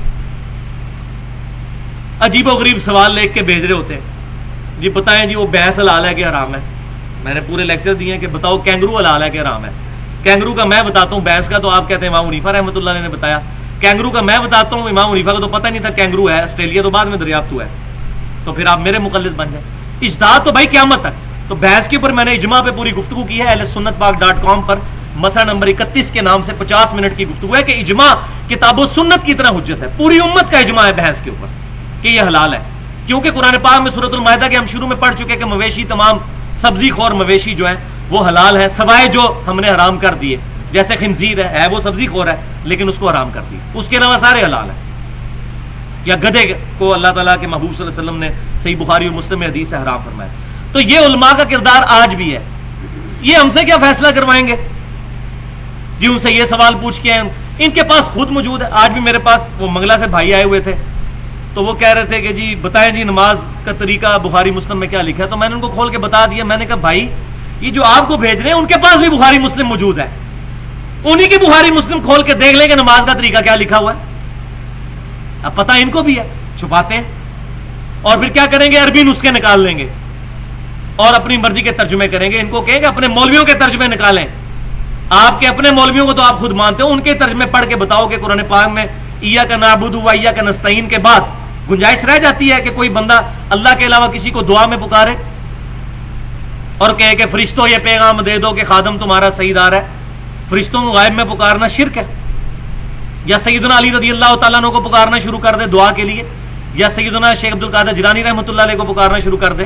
عجیب و غریب سوال لکھ کے بھیج رہے ہوتے ہیں, جی بتائیں جی وہ بھینس حلال ہے کہ حرام ہے. میں نے پورے لیکچر دیے ہیں کہ بتاؤ کینگرو حلال ہے کہ حرام ہے. کینگرو کا میں بتاتا ہوں, بھینس کا تو آپ کہتے ہیں امام حنیفہ رحمۃ اللہ علیہ نے بتایا. کینگرو کا میں بتاتا ہوں, امام حنیفہ کو تو پتہ نہیں تھا کینگرو ہے, آسٹریلیا تو بعد میں دریافت ہوا ہے, تو پھر آپ میرے مقلد بن جائیں. اجتہاد تو بھائی قیامت تک. تو بحث کے اوپر میں نے اجماع پہ پوری گفتگو کی ہے, اہل سنت پاک .com پر مسئلہ نمبر 31 کے نام سے 50 منٹ کی گفتگو ہے کہ اجماع کتاب و سنت کی طرح حجت ہے. پوری امت کا اجماع ہے بحث کے اوپر کہ یہ حلال ہے, کیونکہ قرآن پاک میں سورۃ المائدہ کے ہم شروع میں پڑھ چکے کہ مویشی, تمام سبزی خور مویشی جو ہیں وہ حلال ہے, سوائے جو ہم نے حرام کر دیے. جیسے خنزیر ہے وہ سبزی خور ہے لیکن اس کو حرام کر دی, اس کے علاوہ سارے حلال ہیں. یا گدھے کو اللہ تعالیٰ کے محبوب صلی اللہ علیہ وسلم نے صحیح بخاری اور مسلم میں حدیث سے حرام فرمایا. تو یہ علماء کا کردار آج بھی ہے. یہ ہم سے کیا فیصلہ کروائیں گے جی؟ ان سے یہ سوال پوچھ کے ان کے پاس خود موجود ہے. آج بھی میرے پاس وہ منگلا سے بھائی آئے ہوئے تھے, تو وہ کہہ رہے تھے کہ جی بتائیں جی نماز کا طریقہ بخاری مسلم میں کیا لکھا ہے. تو میں نے ان کو کھول کے بتا دیا. میں نے کہا بھائی یہ جو آپ کو بھیج رہے ہیں ان کے پاس بھی بخاری مسلم موجود ہے, انہی کی بخاری مسلم کھول کے دیکھ لیں کہ نماز کا طریقہ کیا لکھا ہوا ہے. اب پتہ ان کو بھی ہے, چھپاتے ہیں, اور پھر کیا کریں گے, عربی نسخے نکال لیں گے اور اپنی مرضی کے ترجمے کریں گے. ان کو کہیں گے اپنے مولویوں کے ترجمے نکالیں. آپ کے اپنے مولویوں کو تو آپ خود مانتے ہو, ان کے ترجمے پڑھ کے بتاؤ کہ قرآن پاک میں ایاک نعبد و ایاک نستعین کے بعد گنجائش رہ جاتی ہے کہ کوئی بندہ اللہ کے علاوہ کسی کو دعا میں پکارے اور کہے کہ فرشتوں یہ پیغام دے دو کہ خادم تمہارا سیدار ہے. فرشتوں کو غائب میں پکارنا شرک ہے. یا سیدنا علی رضی اللہ تعالیٰ عنہ کو پکارنا شروع کر دے دعا کے لیے, یا سیدنا شیخ عبد القادر جیلانی رحمۃ اللہ علیہ کو پکارنا شروع کر دے.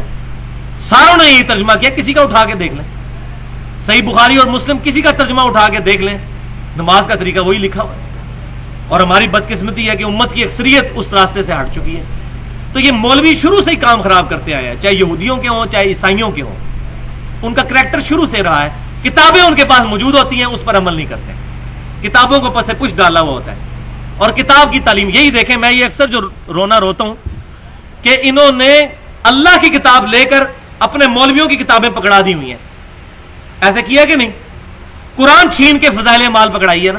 ساروں نے یہی ترجمہ کیا, کسی کا اٹھا کے دیکھ لیں, صحیح بخاری اور مسلم کسی کا ترجمہ اٹھا کے دیکھ لیں, نماز کا طریقہ وہی لکھا ہوا ہے. اور ہماری بدقسمتی ہے کہ امت کی اکثریت اس راستے سے ہٹ چکی ہے. تو یہ مولوی شروع سے ہی کام خراب کرتے آئے ہیں, چاہے یہودیوں کے ہوں چاہے عیسائیوں کے ہوں. ان کا کریکٹر شروع سے رہا ہے, کتابیں ان کے پاس موجود ہوتی ہیں, اس پر عمل نہیں کرتے, کتابوں کو پس پش ڈالا ہوا ہوتا ہے. اور کتاب کی تعلیم یہی دیکھیں, میں یہ اکثر جو رونا روتا ہوں کہ انہوں نے اللہ کی کتاب لے کر اپنے مولویوں کی کتابیں پکڑا دی ہوئی ہیں. ایسے کیا کہ نہیں؟ قرآن چھین کے فضائل اعمال پکڑائی ہے نا.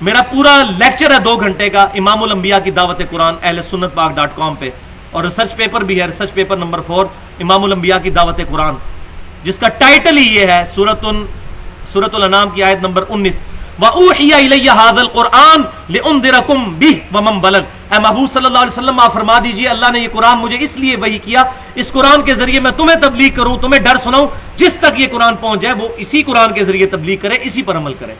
میرا پورا لیکچر ہے 2 گھنٹے کا امام الانبیاء کی دعوت قرآن اہل سنت پاک .com پہ, اور ریسرچ پیپر بھی ہے, ریسرچ پیپر نمبر 4 امام الانبیاء کی دعوت قرآن, جس کا ٹائٹل ہی یہ ہے سورۃ الانعام کی آیت نمبر 19, وَأُوحِيَ إِلَيَّ هَذَا الْقُرْآنُ لِأُنذِرَكُم بِهِ وَمَن بَلَغَ. اے محبوب صلی اللہ علیہ وسلم آپ فرما دیجئے اللہ نے یہ قرآن مجھے اس لیے وحی کیا, اس قرآن کے ذریعے میں تمہیں تبلیغ کروں, تمہیں ڈر سناؤں, جس تک یہ قرآن پہنچ جائے وہ اسی قرآن کے ذریعے تبلیغ کرے, اسی پر عمل کرے.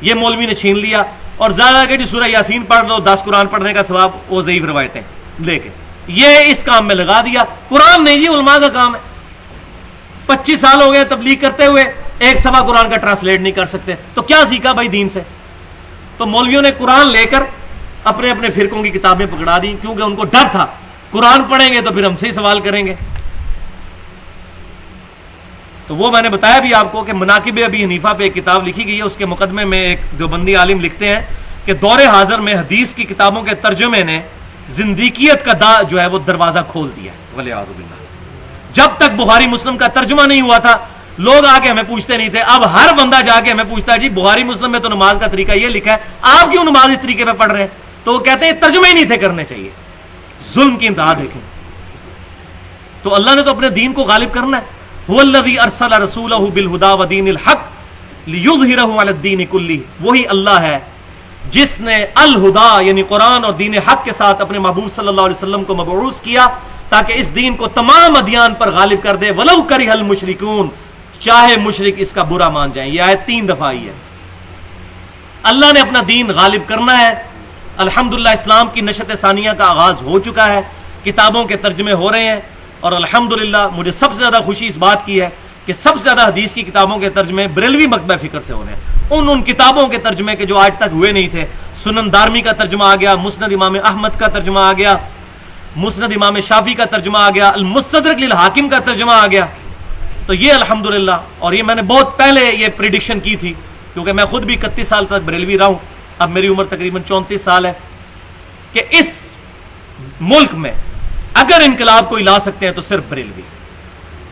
یہ مولوی نے چھین لیا اور زیادہ کہ جی سورہ یاسین پڑھ لو, 10 قرآن پڑھنے کا ثواب وہ ضعیف روایتیں لے کے یہ اس کام میں لگا دیا. قرآن نہیں جی علماء کا کام ہے. 25 سال ہو گئے تبلیغ کرتے ہوئے, ایک سوا قرآن کا ٹرانسلیٹ نہیں کر سکتے, تو کیا سیکھا بھائی دین سے؟ تو مولویوں نے قرآن لے کر اپنے اپنے فرقوں کی کتابیں پکڑا دی, کیونکہ ان کو ڈر تھا قرآن پڑھیں گے تو پھر ہم سے ہی سوال کریں گے. تو وہ میں نے بتایا بھی آپ کو کہ مناقب ابی حنیفہ پہ ایک کتاب لکھی گئی ہے, اس کے مقدمے میں ایک دیوبندی عالم لکھتے ہیں کہ دور حاضر میں حدیث کی کتابوں کے ترجمے نے زندیقیت کا جو ہے وہ دروازہ کھول دیا, والعیاذ باللہ. جب تک بخاری مسلم کا ترجمہ نہیں ہوا تھا لوگ آ کے ہمیں پوچھتے نہیں تھے, اب ہر بندہ جا کے ہمیں پوچھتا ہے جی بخاری مسلم میں تو نماز کا طریقہ یہ لکھا ہے, آپ کیوں نماز اس طریقے پہ پڑھ رہے ہیں؟ تو وہ کہتے ہیں ترجمے ہی نہیں تھے کرنے چاہیے. ظلم کی انتہا دیکھیں. تو اللہ نے تو اپنے دین کو غالب کرنا ہے. هو الذی ارسل رسولہ بالہدی ودین الحق لیظہرہ علی الدین کلہ. وہی اللہ ہے جس نے الہدی یعنی قرآن اور دین حق کے ساتھ اپنے محبوب صلی اللہ علیہ وسلم کو مبعوث کیا تاکہ اس دین کو تمام ادیان پر غالب کر دے. ولو کرہ المشرکون, چاہے مشرک اس کا برا مان جائیں. یہ آیت 3 دفعہ آئی ہے. اللہ نے اپنا دین غالب کرنا ہے. الحمدللہ اسلام کی نشت ثانیہ کا آغاز ہو چکا ہے, کتابوں کے ترجمے ہو رہے ہیں, اور الحمدللہ مجھے سب سے زیادہ خوشی اس بات کی ہے کہ سب سے زیادہ حدیث کی کتابوں کے ترجمے بریلوی مکتبہ فکر سے ہو رہے ہیں. ان کتابوں کے ترجمے کے جو آج تک ہوئے نہیں تھے. سنن دارمی کا ترجمہ آ گیا, مسند امام احمد کا ترجمہ آ گیا, مسند امام شافعی کا ترجمہ آ گیا, المستدرک للحاکم کا ترجمہ آ گیا. تو یہ الحمدللہ, اور یہ میں نے بہت پہلے یہ پریڈکشن کی تھی, کیونکہ میں خود بھی 31 سال تک بریلوی رہا ہوں, اب میری عمر تقریباً 34 سال ہے, کہ اس ملک میں اگر انقلاب کوئی لا سکتے ہیں تو صرف بریلوی.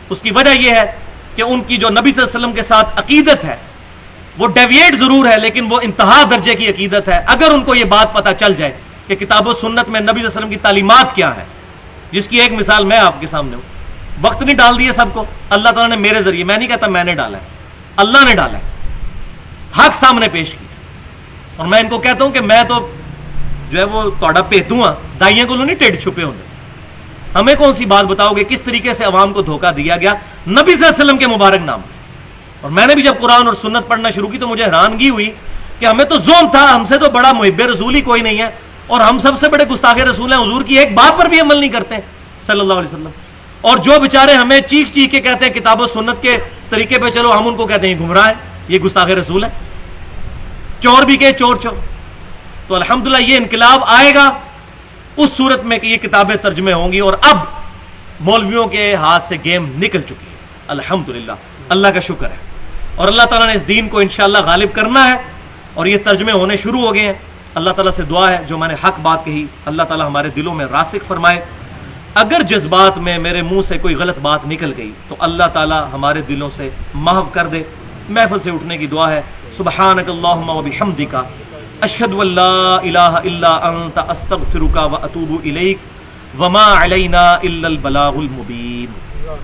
اس کی وجہ یہ ہے کہ ان کی جو نبی صلی اللہ علیہ وسلم کے ساتھ عقیدت ہے وہ ڈیویٹ ضرور ہے, لیکن وہ انتہا درجے کی عقیدت ہے. اگر ان کو یہ بات پتہ چل جائے کہ کتاب و سنت میں نبی صلی اللہ علیہ وسلم کی تعلیمات کیا ہے, جس کی ایک مثال میں آپ کے سامنے ہوں. وقت نہیں ڈال دیے سب کو, اللہ تعالیٰ نے میرے ذریعے, میں نہیں کہتا میں نے ڈالا ہے, اللہ نے ڈالا ہے, حق سامنے پیش کیا. اور میں ان کو کہتا ہوں کہ میں تو جو ہے وہ توڑا پیتوں ہاں, دائیاں کو نہیں ٹیڑھ چھپے ہونے. ہمیں کون سی بات بتاؤ گے کس طریقے سے عوام کو دھوکہ دیا گیا نبی صلی اللہ علیہ وسلم کے مبارک نام. اور میں نے بھی جب قرآن اور سنت پڑھنا شروع کی تو مجھے حیرانگی ہوئی کہ ہمیں تو زوم تھا, ہم سے تو بڑا محب رسول ہی کوئی نہیں ہے, اور ہم سب سے بڑے گستاخ رسول ہیں, حضور کی ایک بات پر بھی عمل نہیں کرتے صلی اللہ علیہ وسلم. اور جو بیچارے ہمیں چیخ چیخ کے کہتے ہیں کتاب و سنت کے طریقے پہ چلو, ہم ان کو کہتے ہیں گمراہ ہے, یہ گستاخ رسول ہے. چور بھی کہ چور چور. تو الحمدللہ یہ انقلاب آئے گا اس صورت میں کہ یہ کتابیں ترجمے ہوں گی, اور اب مولویوں کے ہاتھ سے گیم نکل چکی ہے الحمدللہ. اللہ کا شکر ہے, اور اللہ تعالیٰ نے اس دین کو انشاءاللہ غالب کرنا ہے, اور یہ ترجمے ہونے شروع ہو گئے ہیں. اللہ تعالیٰ سے دعا ہے جو میں نے حق بات کہی اللہ تعالیٰ ہمارے دلوں میں راسخ فرمائے. اگر جذبات میں میرے منہ سے کوئی غلط بات نکل گئی تو اللہ تعالیٰ ہمارے دلوں سے محو کر دے. محفل سے اٹھنے کی دعا ہے. سبحانک اللہم و بحمدک اشہد ان لا الہ الا انت استغفرک و اتوب الیک وما علینا الا البلاغ المبین.